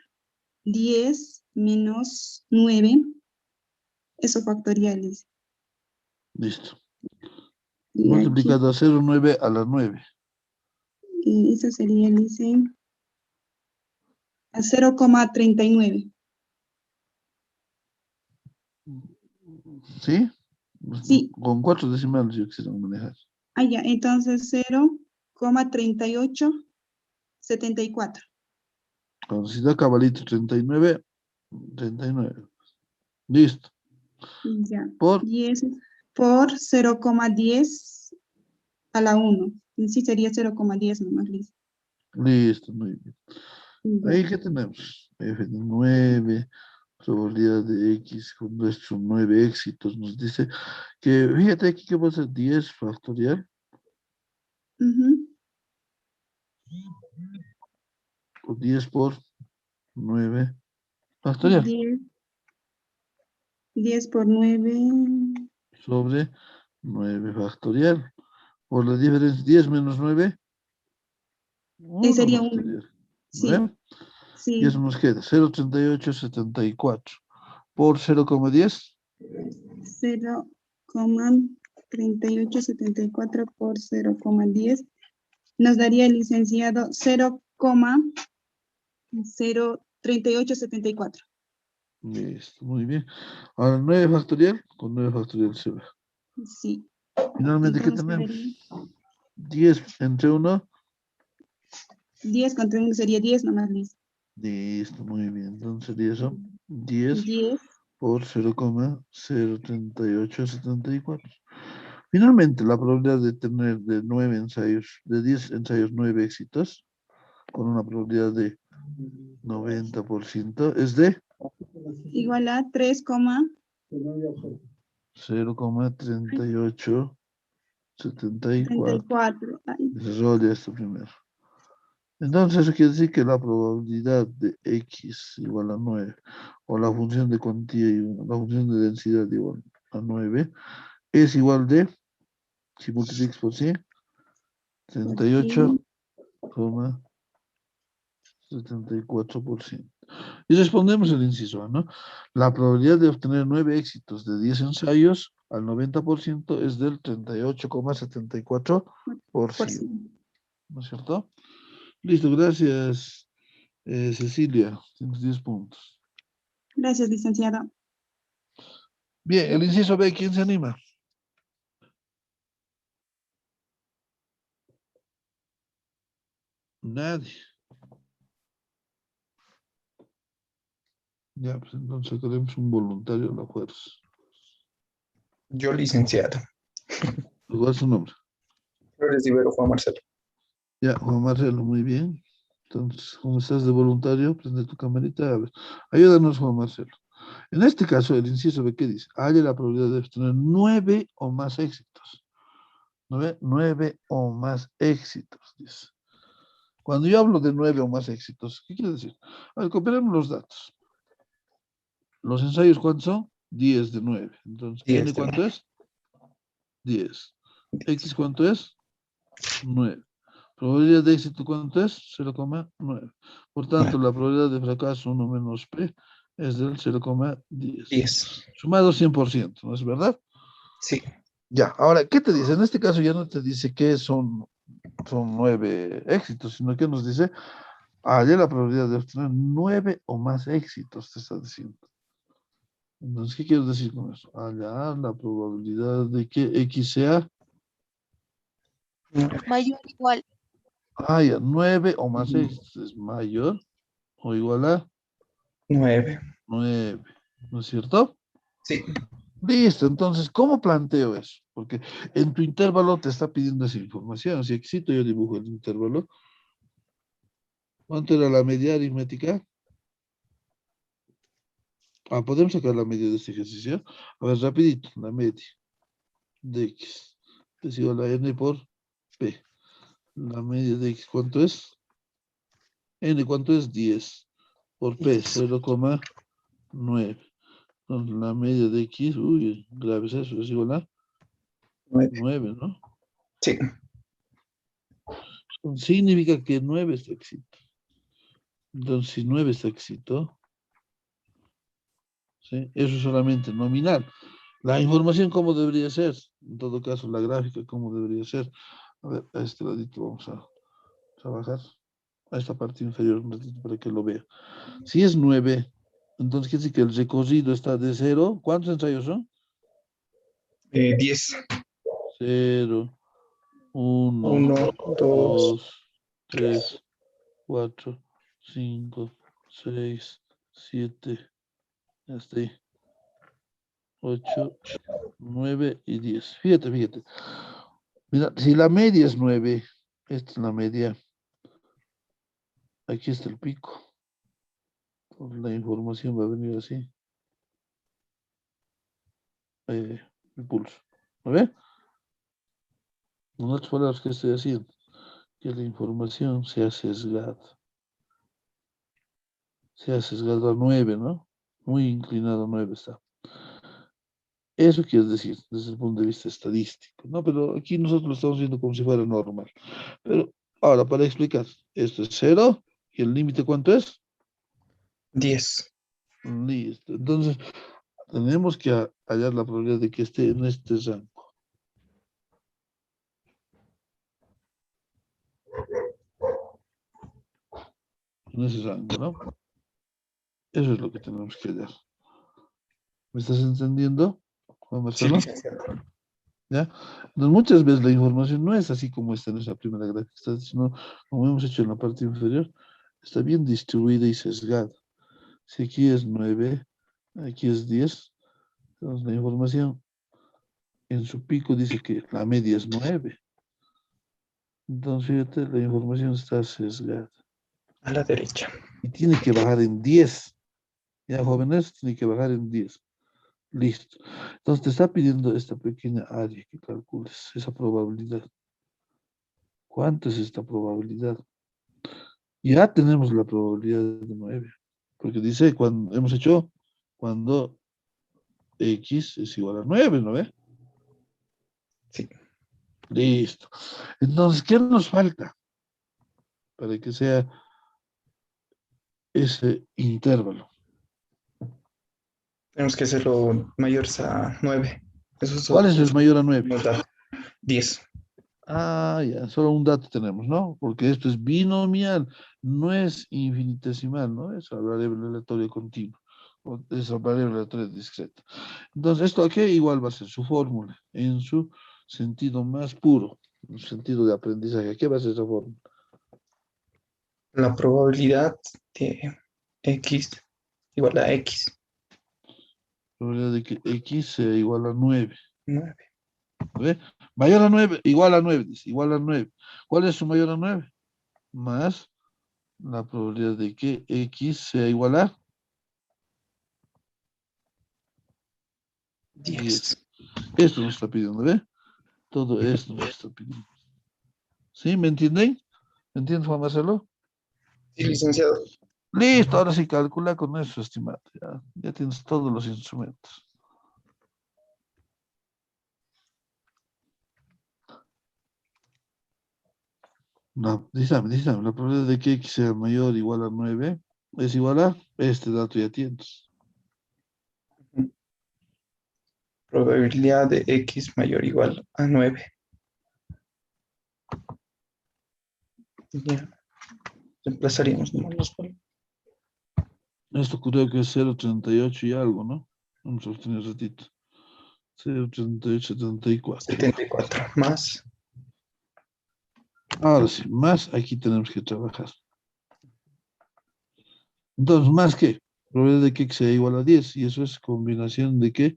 10 menos 9, eso factoriales. Listo. Y aquí, Multiplicado a 0, 9 a la 9. eso sería, dice, a 0,39. ¿Sí? Sí, Con 4 decimales yo quisiera manejar. ya, entonces 0,3874. Cuando si da cabalito 39, 39. Listo. Ya, Por, 10 por 0,10 a la 1. Sí sería 0,10 nomás, Liz. listo, muy bien. Ya. Ahí, ¿qué tenemos? F de 9, probabilidad de X con nuestros 9 éxitos. Nos dice que, fíjate aquí que va a ser 10 factorial Ujú. o 10 por 9 factorial 10, 10 por 9. sobre 9 factorial. Por la diferencia 10 menos 9, 1 Sería 1. factorial. Sí, ¿Ve? Y eso sí. nos queda 0,3874 por 0,10. 0,3874 por 0,10. Nos daría el licenciado 0,03874. Listo, muy bien. Ahora 9 factorial con 9 factorial se va. Sí. Finalmente, ¿qué Entonces tenemos? quedaría 10 entre 1. 10 contra 1 sería 10 nomás, Liz. Listo, muy bien. Entonces sería eso. 10 10. por 0,03874. Finalmente, la probabilidad de tener de 9 ensayos, de 10 ensayos, 9 éxitos, con una probabilidad de 90%, es de Igual a 0,3874. 3,34. Ay, Desarrolla esto primero. Entonces, eso quiere decir que la probabilidad de x igual a 9, o la función de cuantía, la función de densidad igual a 9, es igual de, si multiplicas por 100, por 100. 38,74%. Y respondemos el inciso A, ¿no? La probabilidad de obtener 9 éxitos de 10 ensayos al 90% es del 38,74%. ¿No es cierto? Listo, gracias, Cecilia. Tienes 10 puntos. Gracias, licenciada. Bien, el inciso B, ¿quién se anima? Nadie. Ya, pues entonces queremos un voluntario a la fuerza. Yo, licenciado. ¿Cuál es su nombre? Flores Ibero Juan Marcelo. Ya, Juan Marcelo, muy bien. Entonces, como estás de voluntario, prende tu camarita. A ver, ayúdanos, Juan Marcelo. En este caso, el inciso B, ¿qué dice? Haya la probabilidad de obtener 9 o más éxitos. Nueve o más éxitos, dice. Cuando yo hablo de 9 o más éxitos, ¿qué quiere decir? A ver, comparemos los datos. Los ensayos, ¿cuántos son? 10 de 9. Entonces, 10 N, de ¿cuánto 9. es? 10. X, ¿cuánto es? 9. Probabilidad de éxito, ¿cuánto es? 0,9. Por tanto, la probabilidad de fracaso 1 menos P es del 0,10. 10. Sumado 100%, ¿no es verdad? Sí. Ya, ahora, ¿qué te dice? En este caso ya no te dice que son 9 éxitos, sino que nos dice, haya la probabilidad de obtener 9 o más éxitos, te está diciendo. Entonces, ¿qué quiero decir con eso? Hallar la probabilidad de que X sea, Mayor o igual. haya 9 o más éxitos, es mayor o igual a 9. 9, ¿no es cierto? Sí. Listo, entonces, ¿cómo planteo eso? Porque en tu intervalo te está pidiendo esa información. Si exito, yo dibujo el intervalo. ¿Cuánto era la media aritmética? Podemos sacar la media de este ejercicio. A ver, rapidito, la media de X es igual a N por P. La media de X, ¿cuánto es? N, ¿cuánto es? 10 por P, 0,9. Entonces, la media de X, uy, grave es eso, es igual a 9. 9, ¿no? Sí. Significa que 9 está éxito. Entonces, si 9 está éxito, ¿sí? Eso es solamente nominal. La información, ¿cómo debería ser? En todo caso, la gráfica, ¿cómo debería ser? A ver, a este ladito vamos a trabajar. A esta parte inferior un ratito para que lo vea. Si es 9, entonces quiere decir que el recorrido está de 0. ¿Cuántos ensayos son? 10. 0, 1, 1, 2, 2, 3, 4, 5, 6, 7, hasta ahí. 8, 9 y 10. Fíjate. Mira, si la media es 9, esta es la media. Aquí está el pico. Pues la información va a venir así. El pulso. ¿A ver? En otras palabras, ¿qué estoy haciendo? Que la información sea sesgada. Sea sesgada a 9, ¿no? Muy inclinado a 9 está. Eso quiere decir, desde el punto de vista estadístico, ¿no? Pero aquí nosotros lo estamos viendo como si fuera normal. Pero ahora, para explicar, esto es 0 y el límite, ¿cuánto es? 10. Listo. Entonces, tenemos que hallar la probabilidad de que esté en este rango. En ese rango, ¿no? Eso es lo que tenemos que hallar. ¿Me estás entendiendo, Juan Sí, Marcelo? licenciado. ¿Ya? Entonces, muchas veces la información no es así como está en esa primera gráfica, sino como hemos hecho en la parte inferior, está bien distribuida y sesgada. Si aquí es 9, aquí es 10, entonces la información en su pico dice que la media es 9. Entonces, fíjate, la información está sesgada. A la derecha. Y tiene que bajar en 10. Ya, jóvenes, tiene que bajar en 10. Listo. Entonces te está pidiendo esta pequeña área que calcules, esa probabilidad. ¿Cuánto es esta probabilidad? Ya tenemos la probabilidad de 9. Porque dice, cuando hemos hecho, cuando X es igual a 9, ¿no ve? Sí. Listo. Entonces, ¿qué nos falta para que sea ese intervalo? Tenemos que hacerlo mayores a 9. Eso es ¿Cuál es el mayor a 9? nos da 10. Ya, solo un dato tenemos, ¿no? Porque esto es binomial, no es infinitesimal, ¿no? Es la variable aleatoria continua, o es la variable aleatoria discreta. Entonces, ¿esto aquí igual va a ser su fórmula, en su sentido más puro, en su sentido de aprendizaje? ¿Qué va a ser esa fórmula? La probabilidad de X igual a X. La probabilidad de que X sea igual a 9. 9. ¿Ve? Mayor a 9, igual a 9, dice, igual a 9. ¿Cuál es su mayor a 9? más la probabilidad de que X sea igual a 10. 10. Esto nos está pidiendo, ¿ve? Todo esto nos está pidiendo. ¿Sí? ¿Me entienden? ¿Me entiendes, Juan Marcelo? Sí, licenciado. Listo, ahora sí calcula con eso, estimado. Ya tienes todos los instrumentos. No, dígame, la probabilidad de que X sea mayor o igual a 9 es igual a este dato ya tienes. Probabilidad de X mayor o igual a 9. Ya. Reemplazaríamos nomás los valores. Esto creo que es 0,38 y algo, ¿no? Vamos a obtener un ratito. 0,38, 74. 74 más. Ahora sí, más aquí tenemos que trabajar. Entonces, ¿más qué? Probabilidad de que X sea igual a 10. Y eso es combinación de que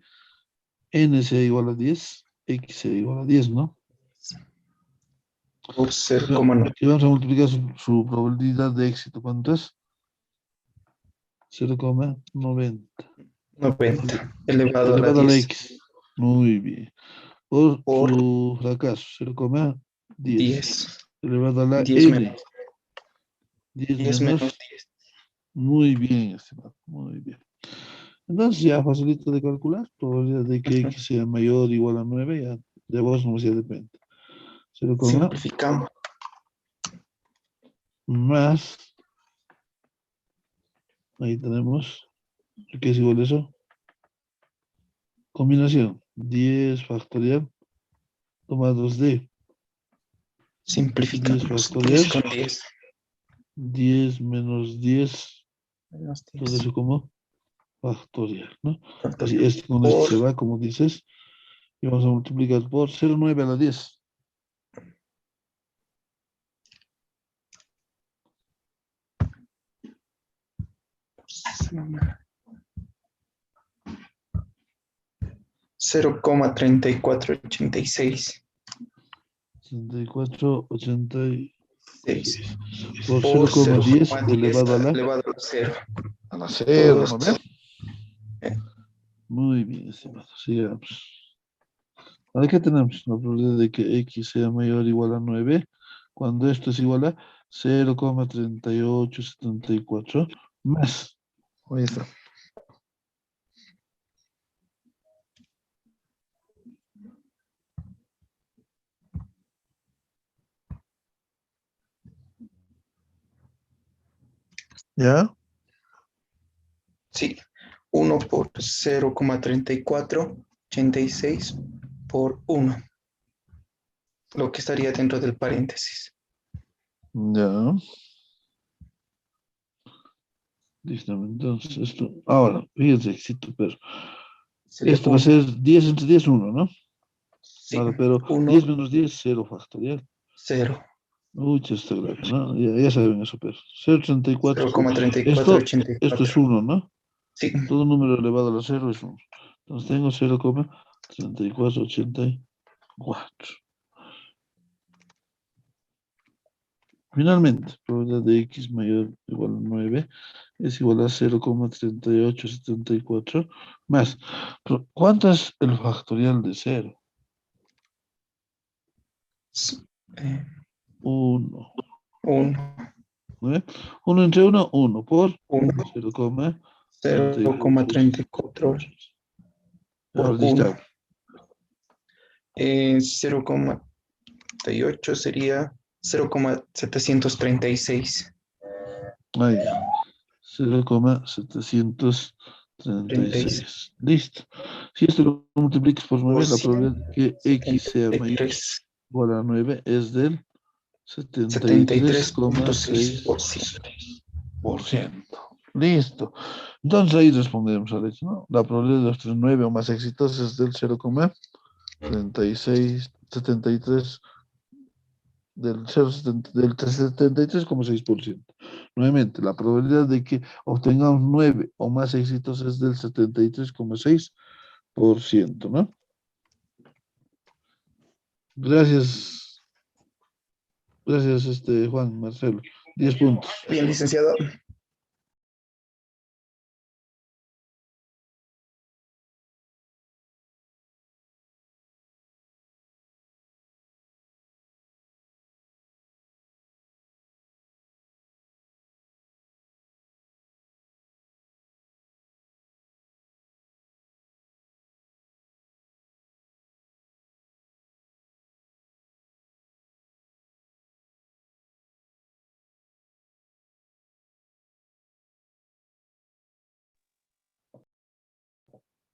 N sea igual a 10, X sea igual a 10, ¿no? Por 0,9. Y vamos a multiplicar su probabilidad de éxito. ¿Cuánto es? 0,90. 90 elevado a la Elevado a la 10 X. Muy bien. Por por su fracaso, 0,10. 10. Elevado a la 10 N. menos 10 10 menos. menos 10. Muy bien, estimado. Muy bien. Entonces ya facilito de calcular. Probabilidad de que X sea mayor o igual a 9, ya de vos no ya depende. 0, Simplificamos. más. Ahí tenemos. ¿Qué es igual a eso? Combinación. 10 factorial. Tomados de Simplificamos. 10 10 factorial. con 10. 10 menos 10. Menos Todo 10. eso como factorial, ¿no? Así, Factorial. este con este Por se va, como dices. Y vamos a multiplicar por 0,9 a la 10. 0,3486. 64, 86. 6 Por por 0,10 0,10 elevado a la 0. A la Todo cero, ¿no esto. ve? Muy bien, estimado. Sigamos. Ahora, ¿qué tenemos? La probabilidad de que X sea mayor o igual a 9, cuando esto es igual a 0,3874 más. Eso. ¿Ya? Sí. 1 por 0,3486 por 1. Lo que estaría dentro del paréntesis. Ya. Listo, entonces esto. Ahora, fíjense, éxito, pero Sería esto va a 1. ser 10 entre 10, 1, ¿no? Sí. Ahora, pero 1, 10 menos 10, 0 factorial. 0. Uy, está grave, ¿no? Ya saben eso, pero 0,34. Esto es 0,3484. 1, ¿no? Sí. Todo número elevado a la 0 es 1. Entonces tengo 0,3484. Finalmente, probabilidad de X mayor o igual a 9 es igual a 0,3874 más. ¿Cuánto es el factorial de 0? 1. 1. 1 entre 1, 1 por 1. 0,34. 0,34 por Ahora 1. listo. 0,38 sería 0,736. Ahí. 0,736. Listo. Si esto lo multiplicas por 9, la probabilidad de que X sea mayor o igual a 9 es del 73,6%. Listo. Entonces ahí respondemos a eso, ¿no? La probabilidad de los 9 o más exitosos es del 0,3673 del 73,6%. Nuevamente, la probabilidad de que obtengamos 9 o más éxitos es del 73,6%, ¿no? Gracias. Gracias, Juan, Marcelo. 10 puntos. Bien, licenciado.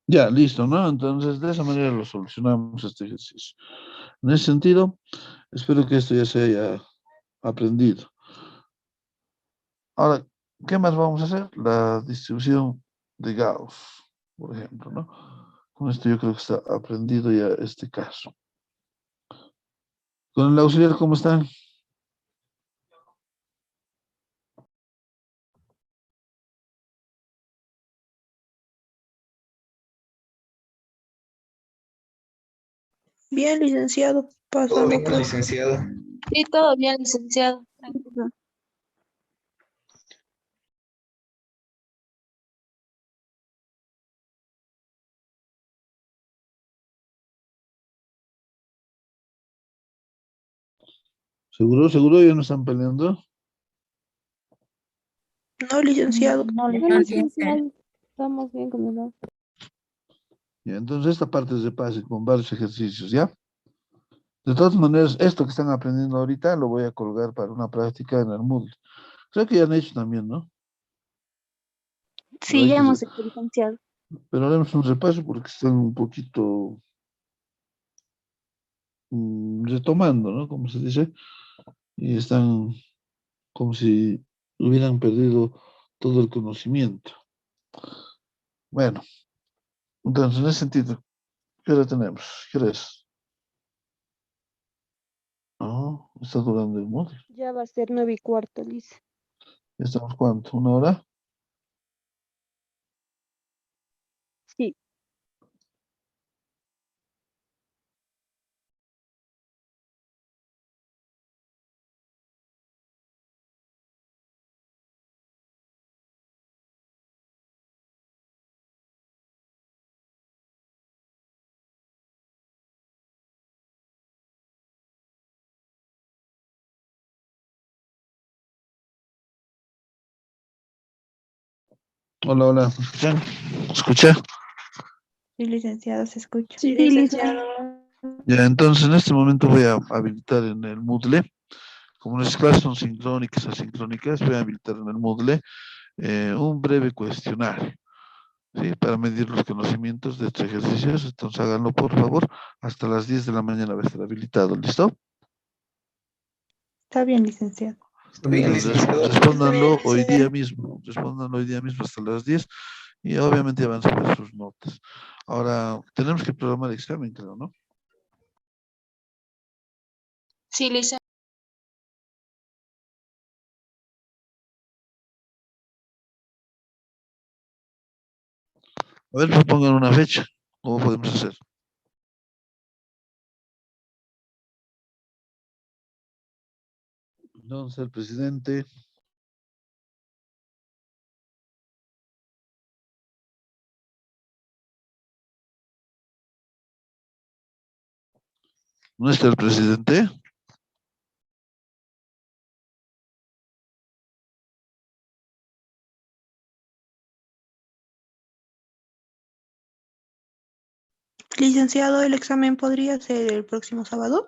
Ya, listo, ¿no? Entonces, de esa manera lo solucionamos este ejercicio. En ese sentido, espero que esto ya se haya aprendido. Ahora, ¿qué más vamos a hacer? La distribución de Gauss, por ejemplo, ¿no? Con esto yo creo que está aprendido ya este caso. Con el auxiliar, ¿cómo están? Bien, licenciado, Todo pasando bien, prueba. licenciado. Sí, todo bien, licenciado. Tranquilo. ¿Seguro, seguro ya no están peleando? No, licenciado. No, No, licenciado. licenciado, estamos bien con el otro. Ya, entonces esta parte es de pase con varios ejercicios, ¿ya? De todas maneras, esto que están aprendiendo ahorita lo voy a colgar para una práctica en el Moodle. Creo que ya han hecho también, ¿no? Pero Sí, hay ya que, hemos hecho, licenciado. pero haremos un repaso porque están un poquito retomando, ¿no? Como se dice, y están como si hubieran perdido todo el conocimiento. Bueno, entonces en ese sentido, ¿qué hora tenemos? ¿Qué hora es? No, está durando el Moodle. Ya va a ser 9:15, Liz. ¿Ya estamos cuánto? ¿Una hora? Sí. Hola, hola, ¿me escuchan? ¿Escucha? Sí, licenciado, se escucha. Sí, Sí, licenciado. Ya, entonces en este momento voy a habilitar en el Moodle, como nuestras clases son sincrónicas, asincrónicas, voy a habilitar en el Moodle un breve cuestionario, ¿sí? Para medir los conocimientos de estos ejercicios. Entonces háganlo por favor, hasta las 10 de la mañana va a estar habilitado, ¿listo? Está bien, licenciado. Está bien, Entonces licenciado. respóndanlo hoy día mismo hasta las 10 y obviamente van a saber sus notas. Ahora, tenemos que programar examen, creo, ¿no? Sí, licenciado. A ver, propongan una fecha, ¿cómo podemos hacer? Entonces, el presidente, no está el presidente. Licenciado, el examen podría ser el próximo sábado.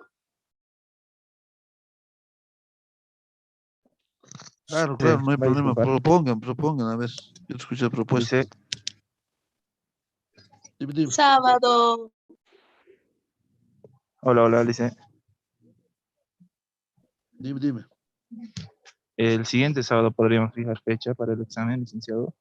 Claro, claro, no hay Va a problema. disculpar. Propongan, a ver, quiero escuchar propuestas. Dice, Dime, dime, Sábado. hola, hola, dice, dime. el siguiente sábado podríamos fijar fecha para el examen, licenciado.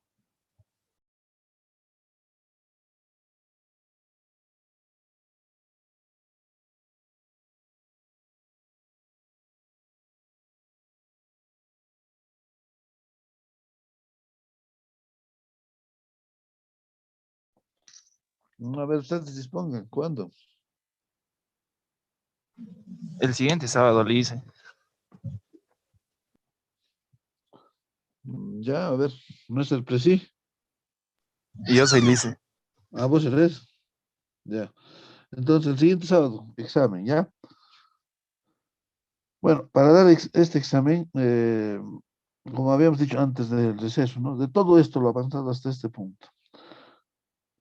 A ver, ustedes dispongan, ¿cuándo? El siguiente sábado, le dice. Ya, a ver, ¿no es el presi? Y yo soy Lice. Ah, vos eres. Ya. Entonces, el siguiente sábado, examen, ¿ya? Bueno, para dar este examen, como habíamos dicho antes del receso, ¿no? De todo esto, lo avanzado hasta este punto.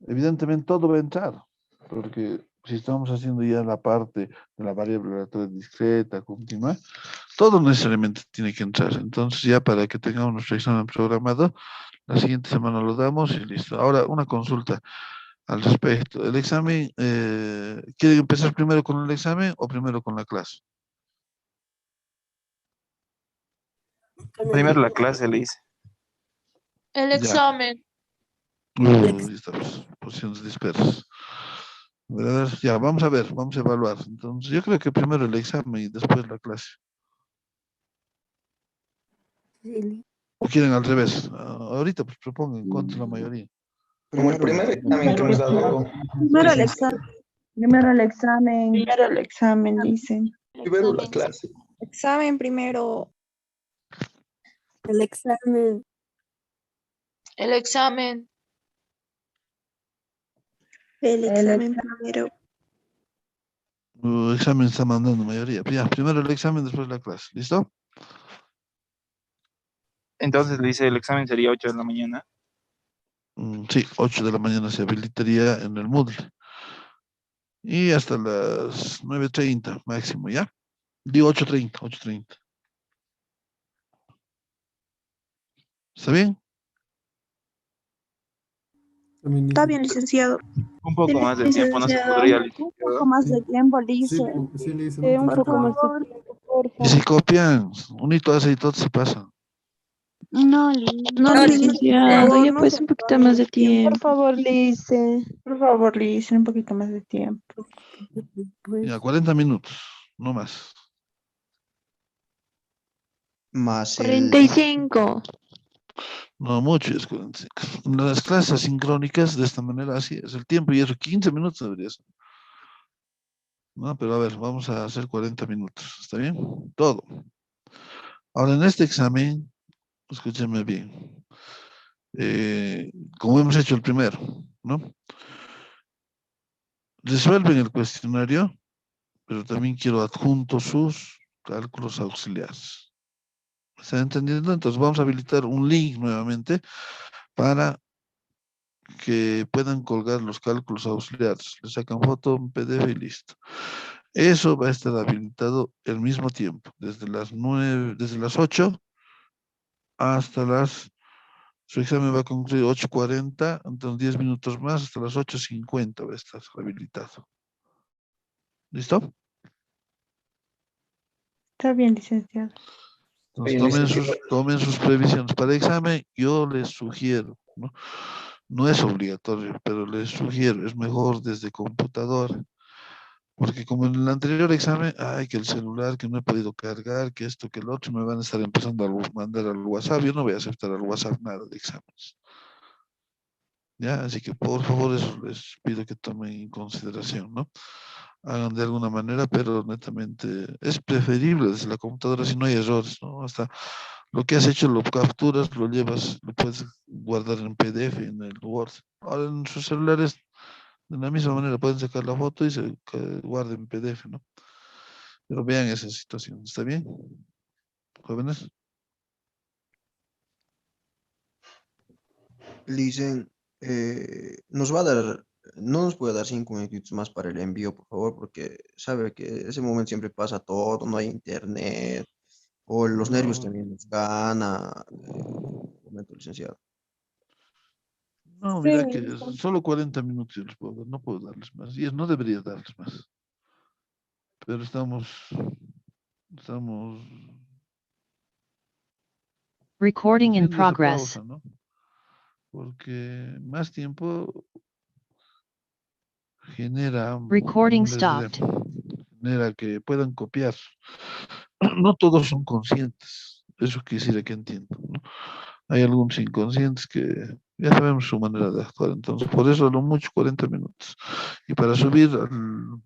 Evidentemente, todo va a entrar, porque si estamos haciendo ya la parte de la variable aleatoria discreta, continua, todo necesariamente tiene que entrar. Entonces, ya para que tengamos nuestro examen programado, la siguiente semana lo damos y listo. Ahora, una consulta al respecto. El examen, ¿quieren empezar primero con el examen o primero con la clase? Primero la clase le hice. El Ya. examen. Estas posiciones dispersas. A ver, ya, vamos a evaluar. Entonces, yo creo que primero el examen y después la clase. ¿O quieren al revés? Ahorita, pues propongan cuánto es la mayoría. Como el primer examen que hemos dado, Primero el licenciado, examen. Primero el examen. Primero el examen, dicen. El primero la examen. clase. Examen primero. El examen. El examen. El examen primero. Examen está mandando mayoría. Ya, primero el examen, después la clase. ¿Listo? Entonces le hice el examen sería 8 de la mañana. Sí, 8 de la mañana se habilitaría en el Moodle. Y hasta las 9:30 máximo, ¿ya? Digo 8:30. ¿Está bien? Está bien, licenciado. Un poco más de tiempo, no se podría, licenciado. Más de tiempo, dice. Un poco más de tiempo, porfa. Y si copian, un hito hace y todo se pasa. No, No, licenciado, ya pues un poquito más de Por tiempo. favor, Lice. Por favor, Liz, un poquito más de tiempo. Ya, 40 minutos, no más. Más el 45. No mucho, es 45. En las clases sincrónicas, de esta manera, así es el tiempo, y eso 15 minutos debería ser. No, pero a ver, vamos a hacer 40 minutos, ¿está bien? Todo. Ahora, en este examen, escúchenme bien, como hemos hecho el primero, ¿no? Resuelven el cuestionario, pero también quiero adjuntos sus cálculos auxiliares. ¿Están entendiendo? Entonces vamos a habilitar un link nuevamente para que puedan colgar los cálculos auxiliares. Le sacan foto, un PDF y listo. Eso va a estar habilitado al mismo tiempo, desde las 9, desde las 8 hasta su examen va a concluir 8:40, entonces 10 minutos más, hasta las 8:50 va a estar habilitado. ¿Listo? Está bien, licenciado. Entonces Bien, licenciado. tomen sus previsiones. Para examen, yo les sugiero, ¿no? No es obligatorio, pero les sugiero, es mejor desde computadora. Porque como en el anterior examen, ay, que el celular, que no he podido cargar, que esto, que el otro, me van a estar empezando a mandar al WhatsApp. Yo no voy a aceptar al WhatsApp nada de exámenes. ¿Ya? Así que por favor, eso les pido que tomen en consideración, ¿no? Hagan de alguna manera, pero netamente es preferible desde la computadora si no hay errores, ¿no? Hasta lo que has hecho lo capturas, lo llevas, lo puedes guardar en PDF, en el Word. Ahora en sus celulares, de la misma manera, pueden sacar la foto y se guarda en PDF, ¿no? Pero vean esa situación, ¿está bien? Jóvenes. Listen, nos va a dar, no nos puede dar 5 minutitos más para el envío, por favor, porque sabe que ese momento siempre pasa todo, no hay internet, o los nervios No, también nos gana. Momento, licenciado. no, mira que solo 40 minutos yo les puedo dar, no puedo darles más. Y no debería darles más. Pero estamos Recording in haciendo esa progress. pausa, ¿no? Porque más tiempo genera, Recording ¿cómo les diré? stopped. Genera que puedan copiar. No todos son conscientes. Eso quisiera que entiendan, ¿no? Hay algunos inconscientes que ya sabemos su manera de actuar. Entonces, por eso a lo mucho 40 minutos. Y para subir,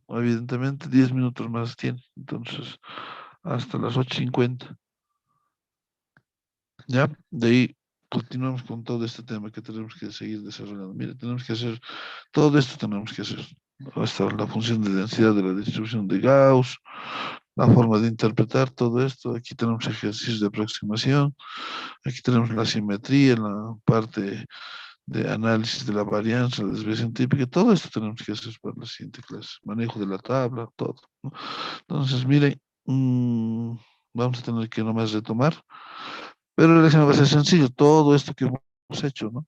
evidentemente, 10 minutos más tiene. Entonces, hasta las 8:50. ¿Ya? De ahí continuamos con todo este tema que tenemos que seguir desarrollando. Mire, tenemos que hacer, todo esto tenemos que hacer. Hasta la función de densidad de la distribución de Gauss, la forma de interpretar todo esto. Aquí tenemos ejercicios de aproximación, aquí tenemos la simetría, la parte de análisis de la varianza, la desviación típica, todo esto tenemos que hacer para la siguiente clase. Manejo de la tabla, todo, ¿no? Entonces, miren, vamos a tener que nomás retomar, pero el examen va a ser sencillo, todo esto que hemos hecho, ¿no?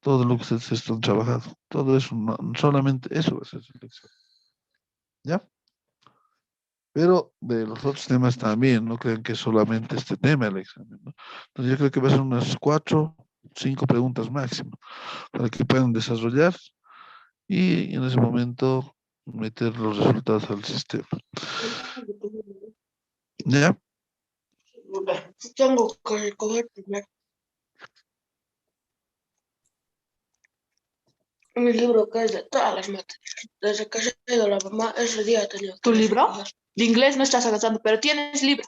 Todo lo que ustedes están trabajando, todo eso, solamente eso va a ser el examen. ¿Ya? Pero de los otros temas también, no crean que es solamente este tema el examen, ¿no? Entonces yo creo que va a ser unas 4, 5 preguntas máximo, para que puedan desarrollar y en ese momento meter los resultados al sistema. ¿Ya? Tengo que recoger primero mi libro que es de todas las materias. Desde que se ha ido la mamá, ese día he tenido que... ¿Tu libro? De inglés no estás avanzando, pero tienes libro.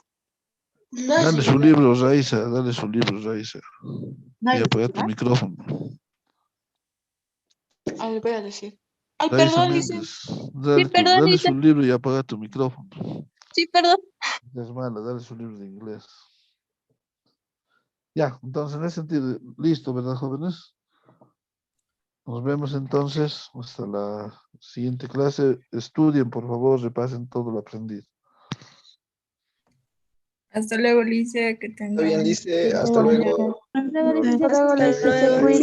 No es Dale su libro. libro, Raiza, dale su libro, Raiza. No Y hay apaga tu libro. micrófono. Ah, le voy a decir. Ay, Raiza perdón, Lice. Méndez, Sí, perdón, dale Lice. su libro y apaga tu micrófono. Sí, perdón. Es mala, dale su libro de inglés. Ya, entonces en ese sentido, listo, ¿verdad, jóvenes? Nos vemos entonces hasta la siguiente clase. Estudien, por favor, repasen todo lo aprendido. Hasta luego, Lice, que Está bien, tengan dice, hasta buena mañana. luego. Hasta luego, Lice, se cuida.